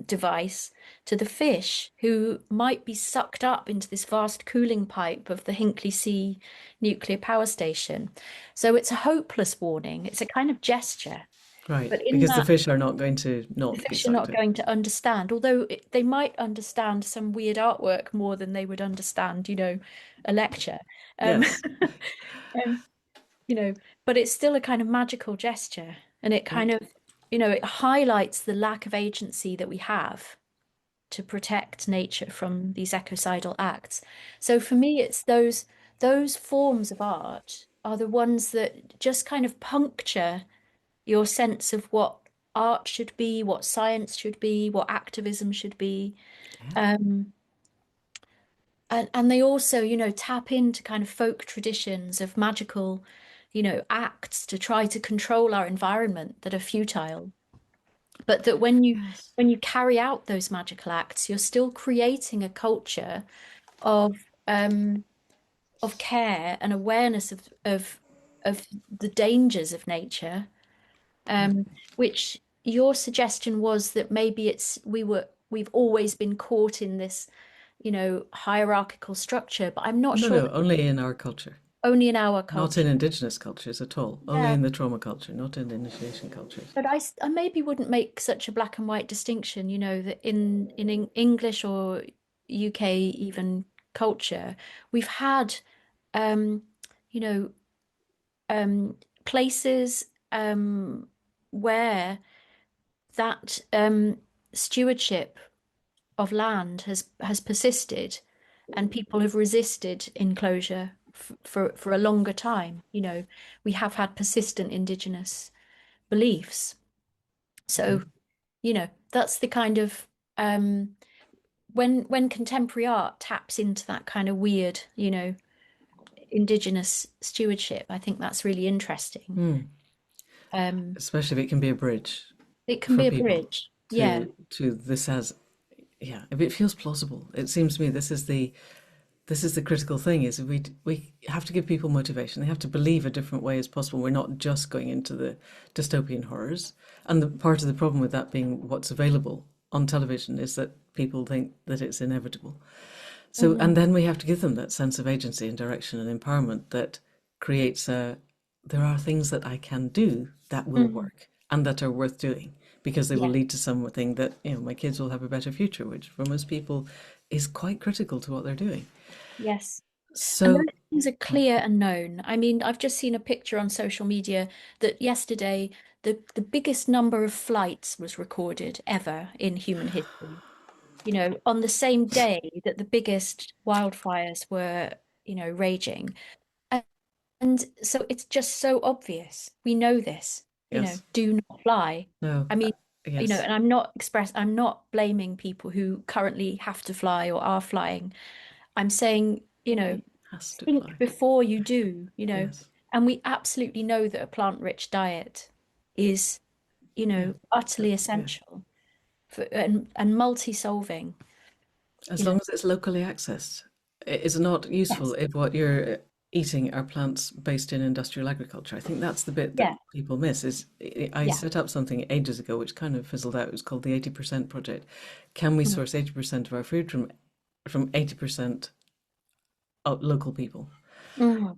Speaker 1: device to the fish who might be sucked up into this vast cooling pipe of the Hinkley C nuclear power station. So it's a hopeless warning. It's a kind of gesture.
Speaker 2: Right.
Speaker 1: But in
Speaker 2: Because the
Speaker 1: that,
Speaker 2: fish are not going to
Speaker 1: the
Speaker 2: not be
Speaker 1: fish are
Speaker 2: sucked
Speaker 1: not
Speaker 2: in.
Speaker 1: going to understand, although they might understand some weird artwork more than they would understand, a lecture. Um,
Speaker 2: Yes.
Speaker 1: um, you know, but it's still a kind of magical gesture. And it kind
Speaker 2: Right.
Speaker 1: of, it highlights the lack of agency that we have to protect nature from these ecocidal acts. So for me, it's those forms of art are the ones that just kind of puncture your sense of what art should be, what science should be, what activism should be.
Speaker 2: Yeah.
Speaker 1: Um, and they also, tap into kind of folk traditions of magical, acts to try to control our environment that are futile. But that when you
Speaker 2: Yes.
Speaker 1: when you carry out those magical acts, you're still creating a culture of um, of care and awareness of the dangers of nature,
Speaker 2: Yeah.
Speaker 1: which your suggestion was that maybe we've always been caught in this, hierarchical structure, but I'm not
Speaker 2: No,
Speaker 1: sure
Speaker 2: no,
Speaker 1: that
Speaker 2: only in our culture.
Speaker 1: only in our
Speaker 2: Not in
Speaker 1: culture.
Speaker 2: indigenous cultures at all. Only
Speaker 1: Yeah,
Speaker 2: in the trauma culture, not in the initiation cultures.
Speaker 1: but I maybe wouldn't make such a black and white distinction, that in English or UK even culture, we've had um, you know, places where that stewardship of land has persisted, and people have resisted enclosure for a longer time. We have had persistent indigenous beliefs.
Speaker 2: Okay.
Speaker 1: So, that's the kind of when contemporary art taps into that kind of weird, indigenous stewardship, I think that's really interesting.
Speaker 2: Hmm.
Speaker 1: Um,
Speaker 2: Especially if it can be a bridge
Speaker 1: it can
Speaker 2: for
Speaker 1: be a
Speaker 2: people
Speaker 1: bridge. Yeah.
Speaker 2: to this as yeah, if it feels plausible. It seems to me this is the critical thing is we have to give people motivation. They have to believe a different way is possible. We're not just going into the dystopian horrors. And the part of the problem with that being what's available on television is that people think that it's inevitable. So, and
Speaker 1: Mhm.
Speaker 2: then we have to give them that sense of agency and direction and empowerment that creates there are things that I can do that will
Speaker 1: Mhm.
Speaker 2: work and that are worth doing because they will
Speaker 1: Yeah.
Speaker 2: lead to something that, my kids will have a better future, which for most people is quite critical to what they're doing.
Speaker 1: Yes. And
Speaker 2: So,
Speaker 1: those things are clear and known. I mean, I've just seen a picture on social media that yesterday the biggest number of flights was recorded ever in human history. On the same day that the biggest wildfires were, raging. And so it's just so obvious. We know this,
Speaker 2: yes,
Speaker 1: do not fly.
Speaker 2: no,
Speaker 1: I mean,
Speaker 2: yes,
Speaker 1: and I'm not blaming people who currently have to fly or are flying. I'm saying,
Speaker 2: nobody has to
Speaker 1: think
Speaker 2: fly.
Speaker 1: before you do,
Speaker 2: Yes,
Speaker 1: and we absolutely know that a plant-rich diet is,
Speaker 2: yeah,
Speaker 1: utterly
Speaker 2: yeah.
Speaker 1: essential and multi-solving,
Speaker 2: As
Speaker 1: you know.
Speaker 2: long as it's locally accessed. It's not useful
Speaker 1: Yes.
Speaker 2: if what you're eating are plants based in industrial agriculture. I think that's the bit that
Speaker 1: Yeah.
Speaker 2: people miss is I
Speaker 1: Yeah.
Speaker 2: set up something ages ago which kind of fizzled out. It was called the 80% project. Can we
Speaker 1: Mm.
Speaker 2: source 80% of our food from 80% of local people?
Speaker 1: Mm.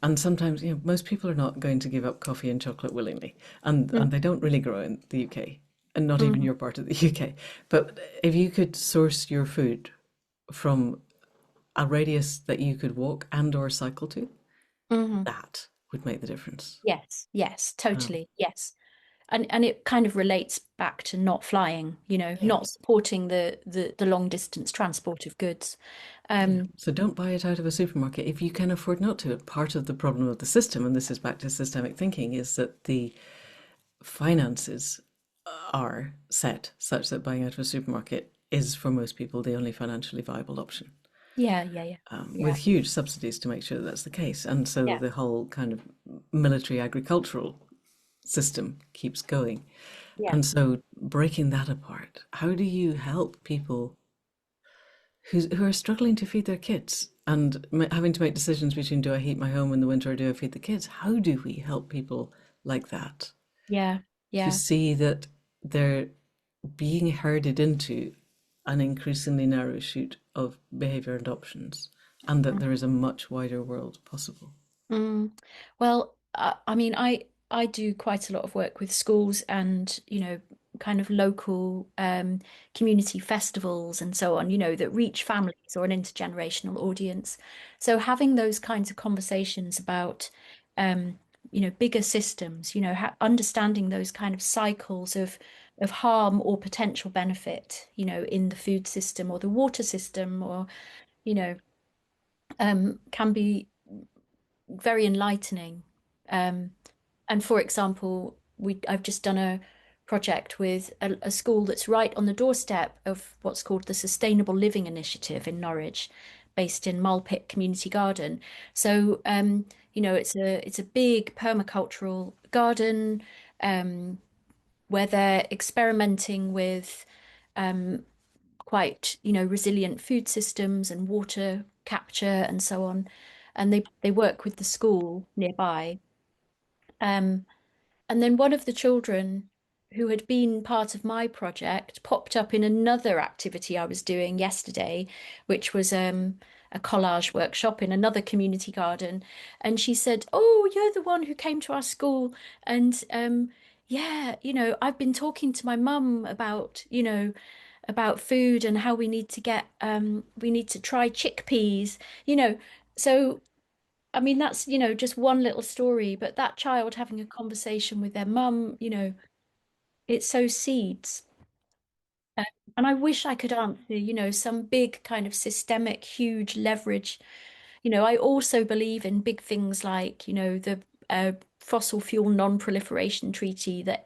Speaker 2: And sometimes, most people are not going to give up coffee and chocolate willingly, and
Speaker 1: Mm.
Speaker 2: they don't really grow in the UK, and not even
Speaker 1: Mm.
Speaker 2: your part of the UK. But if you could source your food from a radius that you could walk and or cycle to,
Speaker 1: Mm.
Speaker 2: that would make the difference.
Speaker 1: Yes. Yes.
Speaker 2: Um,
Speaker 1: Totally. Yes. And it kind of relates back to not flying,
Speaker 2: yeah,
Speaker 1: not supporting the long distance transport of goods.
Speaker 2: yeah.
Speaker 1: Um,
Speaker 2: So don't buy it out of a supermarket if you can afford not to. Part of the problem of the system, and this is back to systemic thinking, is that the finances are set such that buying out of a supermarket is for most people the only financially viable option,
Speaker 1: yeah, yeah, yeah,
Speaker 2: with
Speaker 1: yeah,
Speaker 2: huge subsidies to make sure that that's the case. And so
Speaker 1: yeah,
Speaker 2: the whole kind of military agricultural system keeps going.
Speaker 1: yeah.
Speaker 2: And so breaking that apart, how do you help people who are struggling to feed their kids and having to make decisions between do I heat my home in the winter or do I feed the kids? How do we help people like that
Speaker 1: Yeah,
Speaker 2: to
Speaker 1: yeah.
Speaker 2: see that they're being herded into an increasingly narrow shoot of behavior and options, and that there is a much wider world possible?
Speaker 1: Mm. Well, I mean, I do quite a lot of work with schools and, kind of local community festivals and so on, that reach families or an intergenerational audience. So having those kinds of conversations about, um, bigger systems, understanding those kind of cycles of harm or potential benefit, in the food system or the water system or, you know, can be very enlightening. Um, and for example, I've just done a project with a school that's right on the doorstep of what's called the Sustainable Living Initiative in Norwich, based in Mulpit Community Garden. So, it's a big permacultural garden um, where they're experimenting with quite, resilient food systems and water capture and so on. And they work with the school nearby. Um, and then one of the children who had been part of my project popped up in another activity I was doing yesterday, which was a collage workshop in another community garden. And she said, "Oh, you're the one who came to our school. And yeah, I've been talking to my mum about, about food and how we need to try chickpeas, you know." So I mean, that's, just one little story, but that child having a conversation with their mum, it sows seeds. Uh, and I wish I could answer, some big kind of systemic, huge leverage. I also believe in big things like, the fossil fuel non-proliferation treaty, the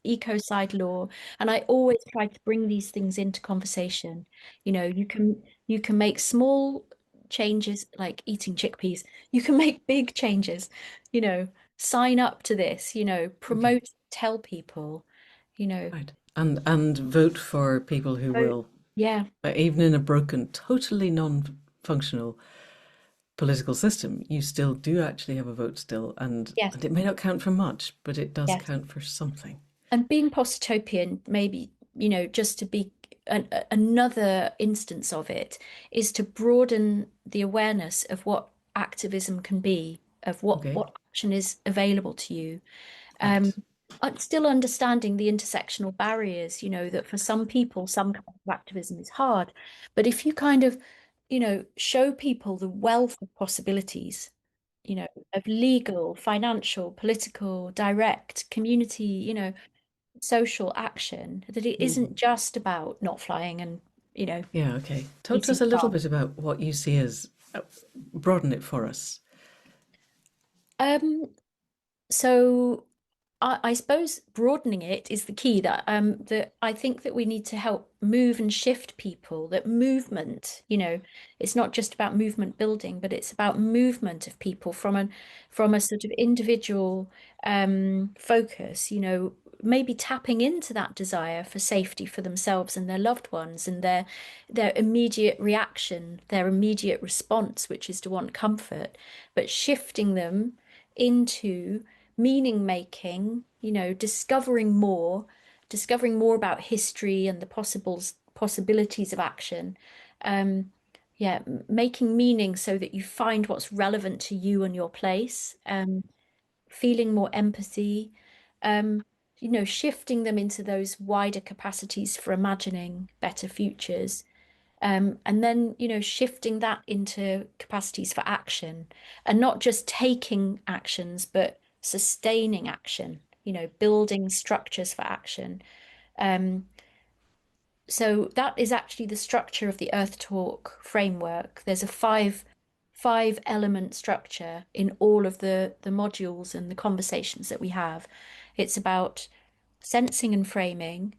Speaker 1: ecocide law, and I always try to bring these things into conversation. You can make small changes like eating chickpeas. You can make big changes. You know, sign up to this.
Speaker 2: Okay,
Speaker 1: Promote, tell people. You know,
Speaker 2: right. And vote for people who
Speaker 1: vote.
Speaker 2: will,
Speaker 1: Yeah.
Speaker 2: even in a broken, totally non-functional political system, you still do actually have a vote still,
Speaker 1: Yes.
Speaker 2: and it may not count for much, but it does
Speaker 1: Yes.
Speaker 2: count for something.
Speaker 1: And being Possitopian, maybe, just to be another instance of it, is to broaden the awareness of what activism can be. of
Speaker 2: Okay.
Speaker 1: what action is available to you. Um,
Speaker 2: Right.
Speaker 1: Still understanding the intersectional barriers, that for some people, some kind of activism is hard. But if you kind of, show people the wealth of possibilities, of legal, financial, political, direct, community, social action, that it isn't
Speaker 2: Mhm.
Speaker 1: just about not flying and, you know,
Speaker 2: Yeah, okay. Talk to
Speaker 1: eating
Speaker 2: us a little
Speaker 1: fast.
Speaker 2: bit about what you see as, broaden it for us.
Speaker 1: Um, so I suppose broadening it is the key that I think that we need to help move and shift people, that movement, it's not just about movement building, but it's about movement of people from a sort of individual focus, maybe tapping into that desire for safety for themselves and their loved ones and their immediate reaction, their immediate response, which is to want comfort, but shifting them into meaning making, discovering more about history and the possibilities of action. Um, yeah, making meaning so that you find what's relevant to you and your place, feeling more empathy, um, shifting them into those wider capacities for imagining better futures. And then, shifting that into capacities for action and not just taking actions, but sustaining action, building structures for action. Um, so that is actually the structure of the Earth Talk framework. There's a five element structure in all of the modules and the conversations that we have. It's about sensing and framing,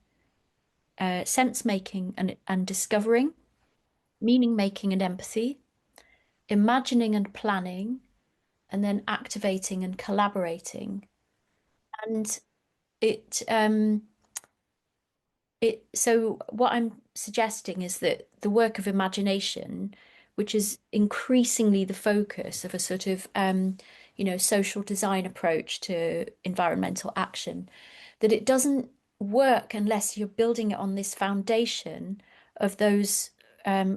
Speaker 1: sense making and discovering, meaning making and empathy, imagining and planning, and then activating and collaborating. And it so what I'm suggesting is that the work of imagination, which is increasingly the focus of a sort of social design approach to environmental action, that it doesn't work unless you're building it on this foundation of those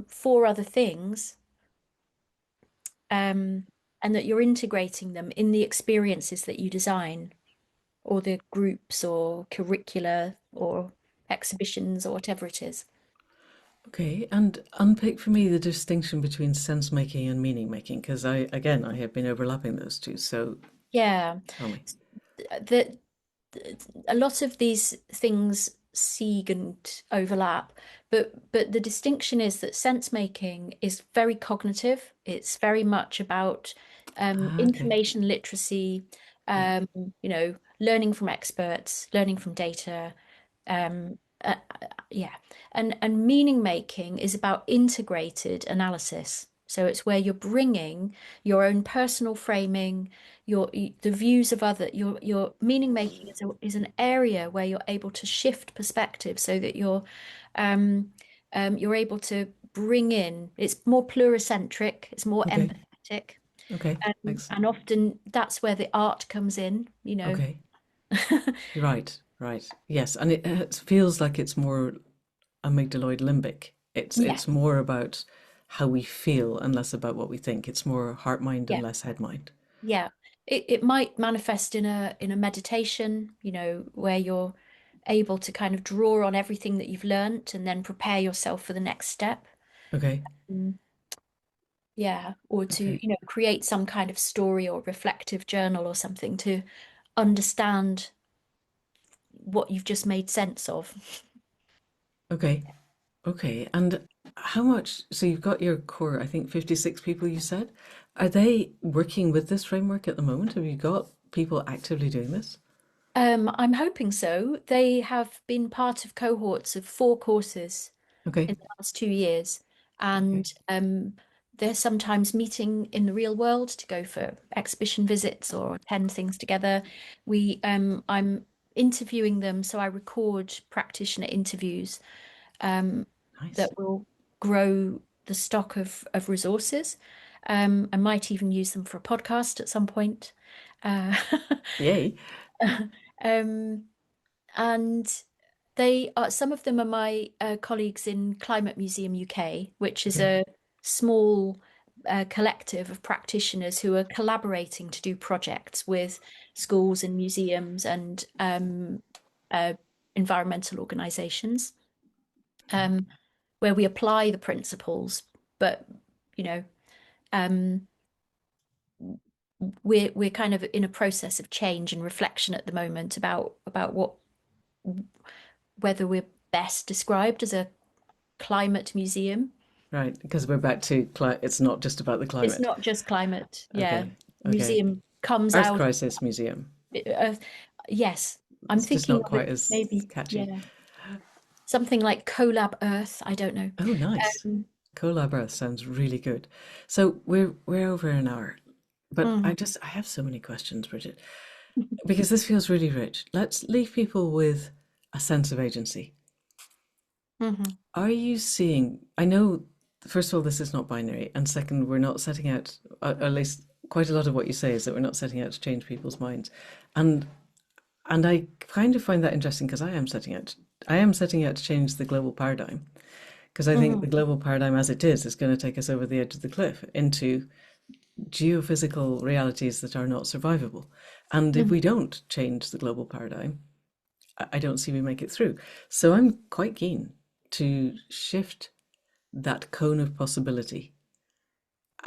Speaker 1: four other things, um, and that you're integrating them in the experiences that you design, or the groups, or curricula, or exhibitions, or whatever it is.
Speaker 2: Okay, and unpick for me the distinction between sense making and meaning making, because I have been overlapping those two. So
Speaker 1: Yeah,
Speaker 2: tell me.
Speaker 1: that a lot of these things sigue and overlap, but the distinction is that sense making is very cognitive. It's very much about
Speaker 2: Ah, okay.
Speaker 1: information literacy,
Speaker 2: Yeah.
Speaker 1: um, learning from experts, learning from data. Yeah, and meaning making is about integrated analysis. So it's where you're bringing your own personal framing, the views of other. Your meaning making is an area where you're able to shift perspective, so that you're able to bring in. It's more pluricentric. It's more
Speaker 2: Okay.
Speaker 1: empathetic,
Speaker 2: Okay.
Speaker 1: and
Speaker 2: Excellent.
Speaker 1: often that's where the art comes in.
Speaker 2: Okay. Right. Right. Yes, and it feels like it's more amygdaloid limbic.
Speaker 1: Yeah,
Speaker 2: It's more about how we feel and less about what we think. It's more heart mind and
Speaker 1: yeah.
Speaker 2: less head mind.
Speaker 1: Yeah, it might manifest in a meditation, where you're able to kind of draw on everything that you've learnt and then prepare yourself for the next step.
Speaker 2: Okay.
Speaker 1: Mm, yeah, or to,
Speaker 2: Okay.
Speaker 1: create some kind of story or reflective journal or something to understand what you've just made sense of.
Speaker 2: Okay. Okay. And how much, so you've got your core, I think 56 people you said. Are they working with this framework at the moment? Have you got people actively doing this?
Speaker 1: I'm hoping so. They have been part of cohorts of 4 courses
Speaker 2: Okay.
Speaker 1: in the last 2 years.
Speaker 2: Okay.
Speaker 1: And they're sometimes meeting in the real world to go for exhibition visits or attend things together. I'm interviewing them, so I record practitioner interviews um,
Speaker 2: Nice.
Speaker 1: that will grow the stock of resources. I might even use them for a podcast at some point. Uh,
Speaker 2: Yay.
Speaker 1: um, and they are, some of them are my colleagues in Climate Museum UK, which is
Speaker 2: Okay.
Speaker 1: a small collective of practitioners who are collaborating to do projects with schools and museums and uh, environmental organizations, um, where we apply the principles, but you know, um, we're kind of in a process of change and reflection at the moment about what whether we're best described as a climate museum.
Speaker 2: Right, because we're back to it's not just about the
Speaker 1: It's
Speaker 2: climate.
Speaker 1: not just climate. Yeah,
Speaker 2: Okay, okay.
Speaker 1: museum comes
Speaker 2: Earth
Speaker 1: out.
Speaker 2: Crisis Museum.
Speaker 1: Uh, yes, I'm
Speaker 2: It's just
Speaker 1: thinking
Speaker 2: not
Speaker 1: of it
Speaker 2: quite as
Speaker 1: maybe,
Speaker 2: catchy.
Speaker 1: yeah, something like Collab Earth. I don't know.
Speaker 2: Oh, nice.
Speaker 1: Um,
Speaker 2: Collab Earth sounds really good. So we're over an hour, but
Speaker 1: mhm,
Speaker 2: I have so many questions, Bridget, because this feels really rich. Let's leave people with a sense of agency.
Speaker 1: mhm,
Speaker 2: Are you seeing? I know, first of all, this is not binary, and second, we're not setting out. At least quite a lot of what you say is that we're not setting out to change people's minds, and and I kind of find that interesting because I am setting out to change the global paradigm because I think
Speaker 1: mhm,
Speaker 2: the global paradigm as it is going to take us over the edge of the cliff into geophysical realities that are not survivable. And if
Speaker 1: mhm,
Speaker 2: we don't change the global paradigm, I don't see we make it through. So I'm quite keen to shift that cone of possibility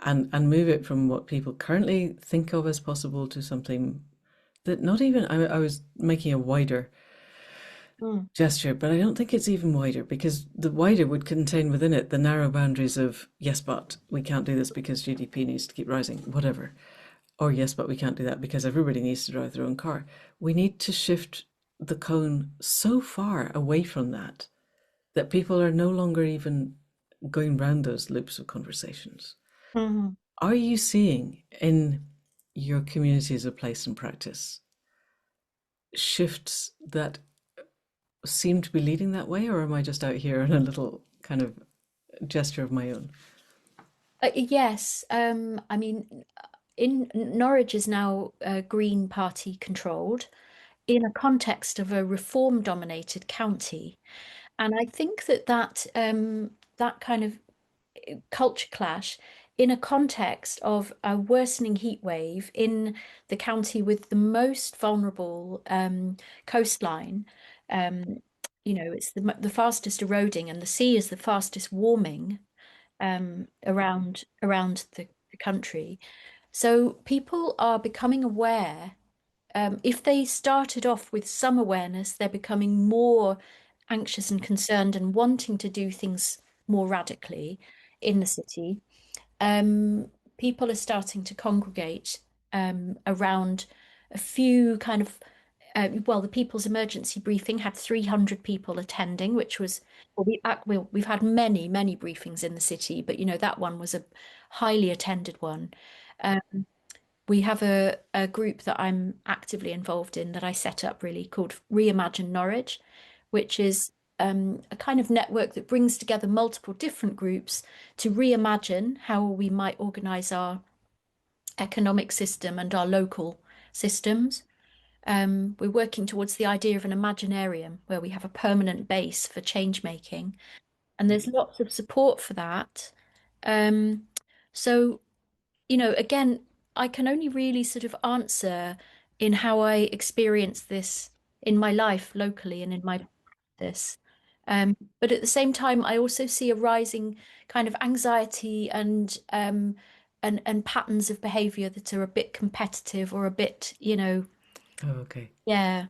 Speaker 2: and move it from what people currently think of as possible to something that not even I was making a wider
Speaker 1: mm,
Speaker 2: gesture, but I don't think it's even wider because the wider would contain within it the narrow boundaries of yes, but we can't do this because GDP needs to keep rising, whatever. Or yes, but we can't do that because everybody needs to drive their own car. We need to shift the cone so far away from that that people are no longer even going round those loops of conversations.
Speaker 1: mhm.
Speaker 2: Are you seeing in your communities of place and practice shifts that seem to be leading that way, or am I just out here on a little kind of gesture of my own?
Speaker 1: Yes, I mean, in Norwich is now Green Party controlled in a context of a reform-dominated county, and I think that kind of culture clash in a context of a worsening heat wave in the county with the most vulnerable coastline. Um, it's the fastest eroding, and the sea is the fastest warming around the country. So people are becoming aware. If they started off with some awareness, they're becoming more anxious and concerned and wanting to do things more radically in the city. People are starting to congregate around a few kind of well, the People's Emergency Briefing had 300 people attending, which was well, we've had many briefings in the city, but that one was a highly attended one. Um, we have a group that I'm actively involved in that I set up really called Reimagine Norwich, which is a kind of network that brings together multiple different groups to reimagine how we might organize our economic system and our local systems. We're working towards the idea of an imaginarium where we have a permanent base for change making, and there's lots of support for that. Um, so again, I can only really sort of answer in how I experience this in my life locally and in my practice. But at the same time, I also see a rising kind of anxiety and patterns of behavior that are a bit competitive or a bit,
Speaker 2: Oh, okay.
Speaker 1: yeah,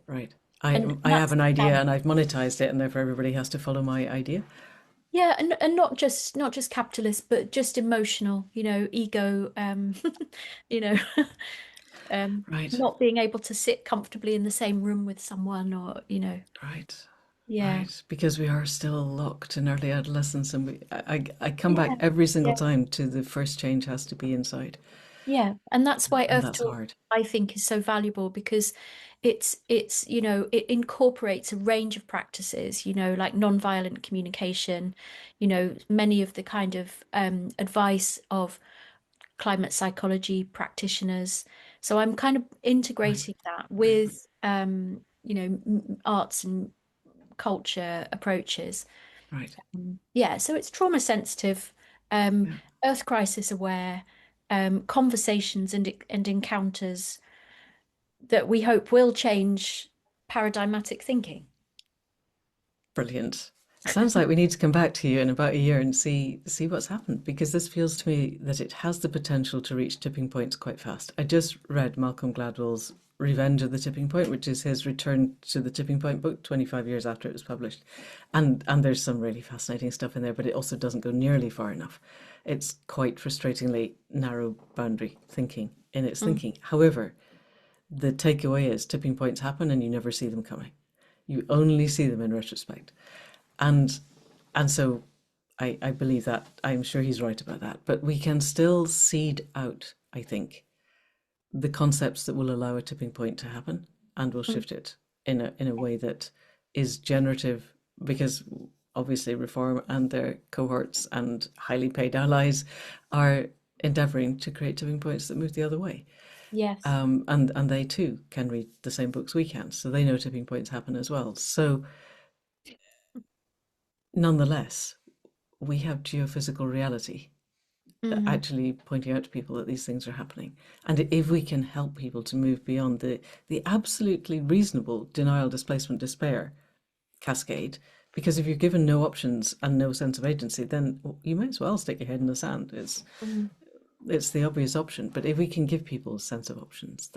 Speaker 2: Right.
Speaker 1: and
Speaker 2: I have
Speaker 1: that's
Speaker 2: an idea and I've monetized it, and therefore everybody has to follow my idea.
Speaker 1: yeah, and not just capitalist, but just emotional, ego, you know.
Speaker 2: Right.
Speaker 1: Not being able to sit comfortably in the same room with someone or,
Speaker 2: Right.
Speaker 1: yeah,
Speaker 2: Right. Because we are still locked in early adolescence, and I come back
Speaker 1: yeah,
Speaker 2: every single
Speaker 1: yeah,
Speaker 2: time to the first change has to be inside,
Speaker 1: yeah. And that's why
Speaker 2: and
Speaker 1: Earth
Speaker 2: that's
Speaker 1: Talk,
Speaker 2: hard.
Speaker 1: I think, is so valuable because it incorporates a range of practices, like nonviolent communication, many of the kind of advice of climate psychology practitioners. So I'm kind of
Speaker 2: Right.
Speaker 1: integrating that with arts and culture approaches.
Speaker 2: Right.
Speaker 1: Yeah, so it's trauma sensitive. Um,
Speaker 2: Yeah.
Speaker 1: Earth crisis aware conversations and encounters that we hope will change paradigmatic thinking.
Speaker 2: Brilliant. Sounds like we need to come back to you in about a year and see what's happened, because this feels to me that it has the potential to reach tipping points quite fast. I just read Malcolm Gladwell's Revenge of the Tipping Point, which is his return to the tipping point book 25 years after it was published. And there's some really fascinating stuff in there, but it also doesn't go nearly far enough. It's quite frustratingly narrow boundary thinking in its
Speaker 1: Mm.
Speaker 2: thinking. However, the takeaway is tipping points happen and you never see them coming. You only see them in retrospect. And and so I believe that. I'm sure he's right about that. But we can still seed out, I think, the concepts that will allow a tipping point to happen and will
Speaker 1: Mm.
Speaker 2: shift it in a way that is generative, because obviously Reform and their cohorts and highly paid allies are endeavoring to create tipping points that move the other way.
Speaker 1: Yes.
Speaker 2: And they too can read the same books we can, so they know tipping points happen as well. So nonetheless, we have geophysical reality
Speaker 1: Hmm.
Speaker 2: actually pointing out to people that these things are happening. And if we can help people to move beyond the absolutely reasonable denial, displacement, despair cascade, because if you're given no options and no sense of agency, then you may as well stick your head in the sand.
Speaker 1: Hmm.
Speaker 2: It's the obvious option. But if we can give people a sense of options,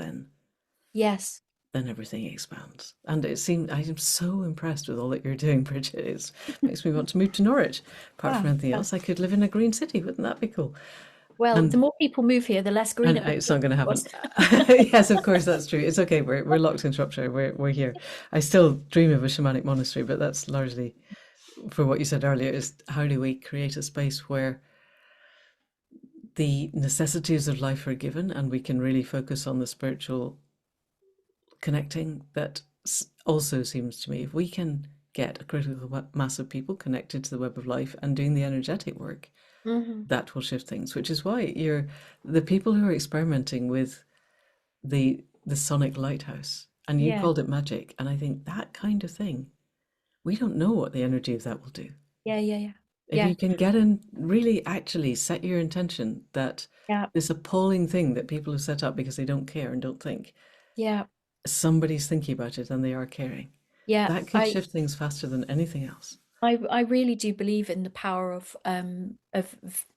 Speaker 1: Yes.
Speaker 2: then everything expands. And it seemed I am so impressed with all that you're doing, Bridget. It makes me want to move to Norwich. Apart from
Speaker 1: Ah,
Speaker 2: anything
Speaker 1: well,
Speaker 2: else, I could live in a green city. Wouldn't that be cool?
Speaker 1: well, the
Speaker 2: And
Speaker 1: more people move here, the less green
Speaker 2: and
Speaker 1: it will
Speaker 2: it's
Speaker 1: be,
Speaker 2: not going to
Speaker 1: of
Speaker 2: happen.
Speaker 1: course.
Speaker 2: Yes, of course, that's true. It's okay. We're locked in Shropshire. We're here. I still dream of a shamanic monastery, but that's largely for what you said earlier. Is how do we create a space where the necessities of life are given, and we can really focus on the spiritual connecting. That also seems to me, if we can get a critical mass of people connected to the web of life and doing the energetic work,
Speaker 1: Hmm.
Speaker 2: that will shift things. Which is why you're the people who are experimenting with the sonic lighthouse, and you
Speaker 1: Yeah.
Speaker 2: called it magic, and I think that kind of thing, we don't know what the energy of that will do.
Speaker 1: Yeah. Yeah. Yeah.
Speaker 2: If
Speaker 1: Yeah.
Speaker 2: you can get in, really actually set your intention that
Speaker 1: Yeah.
Speaker 2: this appalling thing that people have set up because they don't care and don't think,
Speaker 1: Yeah.
Speaker 2: somebody's thinking about it and they are caring,
Speaker 1: Yeah.
Speaker 2: that could shift things faster than anything else.
Speaker 1: I really do believe in the power of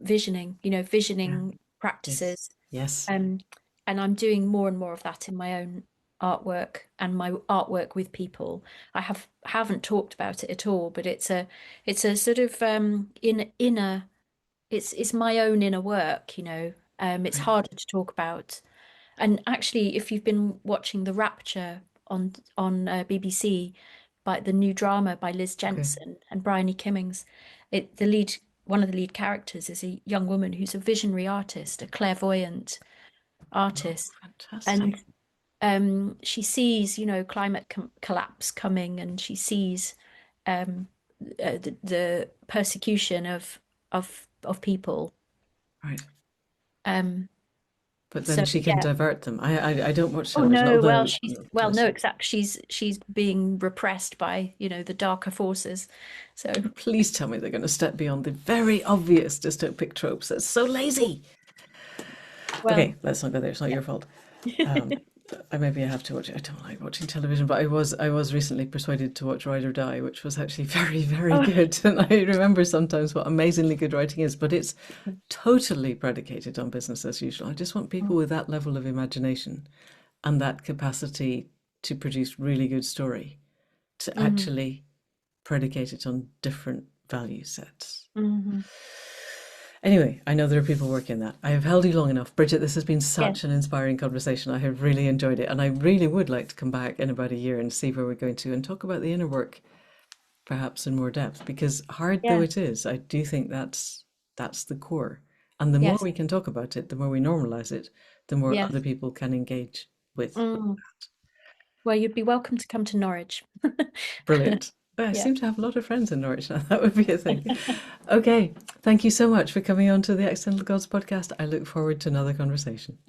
Speaker 1: visioning,
Speaker 2: Yeah.
Speaker 1: visioning
Speaker 2: Yes.
Speaker 1: practices.
Speaker 2: Yes.
Speaker 1: Um, and I'm doing more and more of that in my own artwork and my artwork with people. I haven't talked about it at all, but it's a sort of inner it's my own inner work, it's
Speaker 2: Right.
Speaker 1: harder to talk about. And actually, if you've been watching The Rapture on BBC, by the new drama by Liz
Speaker 2: Okay.
Speaker 1: Jensen and Bryony Kimmings, the lead one of the lead characters is a young woman who's a visionary artist, a clairvoyant
Speaker 2: Oh,
Speaker 1: artist,
Speaker 2: fantastic.
Speaker 1: and she sees, climate collapse coming, and she sees um, the persecution of people.
Speaker 2: Right.
Speaker 1: Um,
Speaker 2: But then
Speaker 1: so
Speaker 2: she can
Speaker 1: yeah.
Speaker 2: divert them. I don't watch
Speaker 1: Oh
Speaker 2: television,
Speaker 1: no, well
Speaker 2: although
Speaker 1: she's
Speaker 2: no,
Speaker 1: well
Speaker 2: just
Speaker 1: no, exactly. She's being repressed by, the darker forces. So
Speaker 2: please tell me they're going to step beyond the very obvious dystopic tropes. That's so lazy. Okay,
Speaker 1: well,
Speaker 2: let's not go there. It's not
Speaker 1: yeah.
Speaker 2: your fault. Um, maybe I have to watch it. I don't like watching television, but I was recently persuaded to watch Ride or Die, which was actually very, very
Speaker 1: Oh,
Speaker 2: good. And I remember sometimes what amazingly good writing is, but it's totally predicated on business as usual. I just want people with that level of imagination and that capacity to produce really good story to
Speaker 1: hmm.
Speaker 2: actually predicate it on different value sets.
Speaker 1: Hmm.
Speaker 2: Anyway, I know there are people working that. I have held you long enough. Bridget, this has been
Speaker 1: Yeah,
Speaker 2: such an inspiring conversation. I have really enjoyed it. And I really would like to come back in about a year and see where we're going to and talk about the inner work perhaps in more depth. Because hard though
Speaker 1: yeah,
Speaker 2: it is, I do think that's the core. And the more
Speaker 1: yes,
Speaker 2: we can talk about it, the more we normalize it, the more other
Speaker 1: yes.
Speaker 2: people can engage with
Speaker 1: Mm.
Speaker 2: that.
Speaker 1: Well, you'd be welcome to come to Norwich.
Speaker 2: Brilliant. I
Speaker 1: Yeah.
Speaker 2: seem to have a lot of friends in Norwich now. That would be a thing. Okay. Thank you so much for coming on to the Accidental Gods podcast. I look forward to another conversation.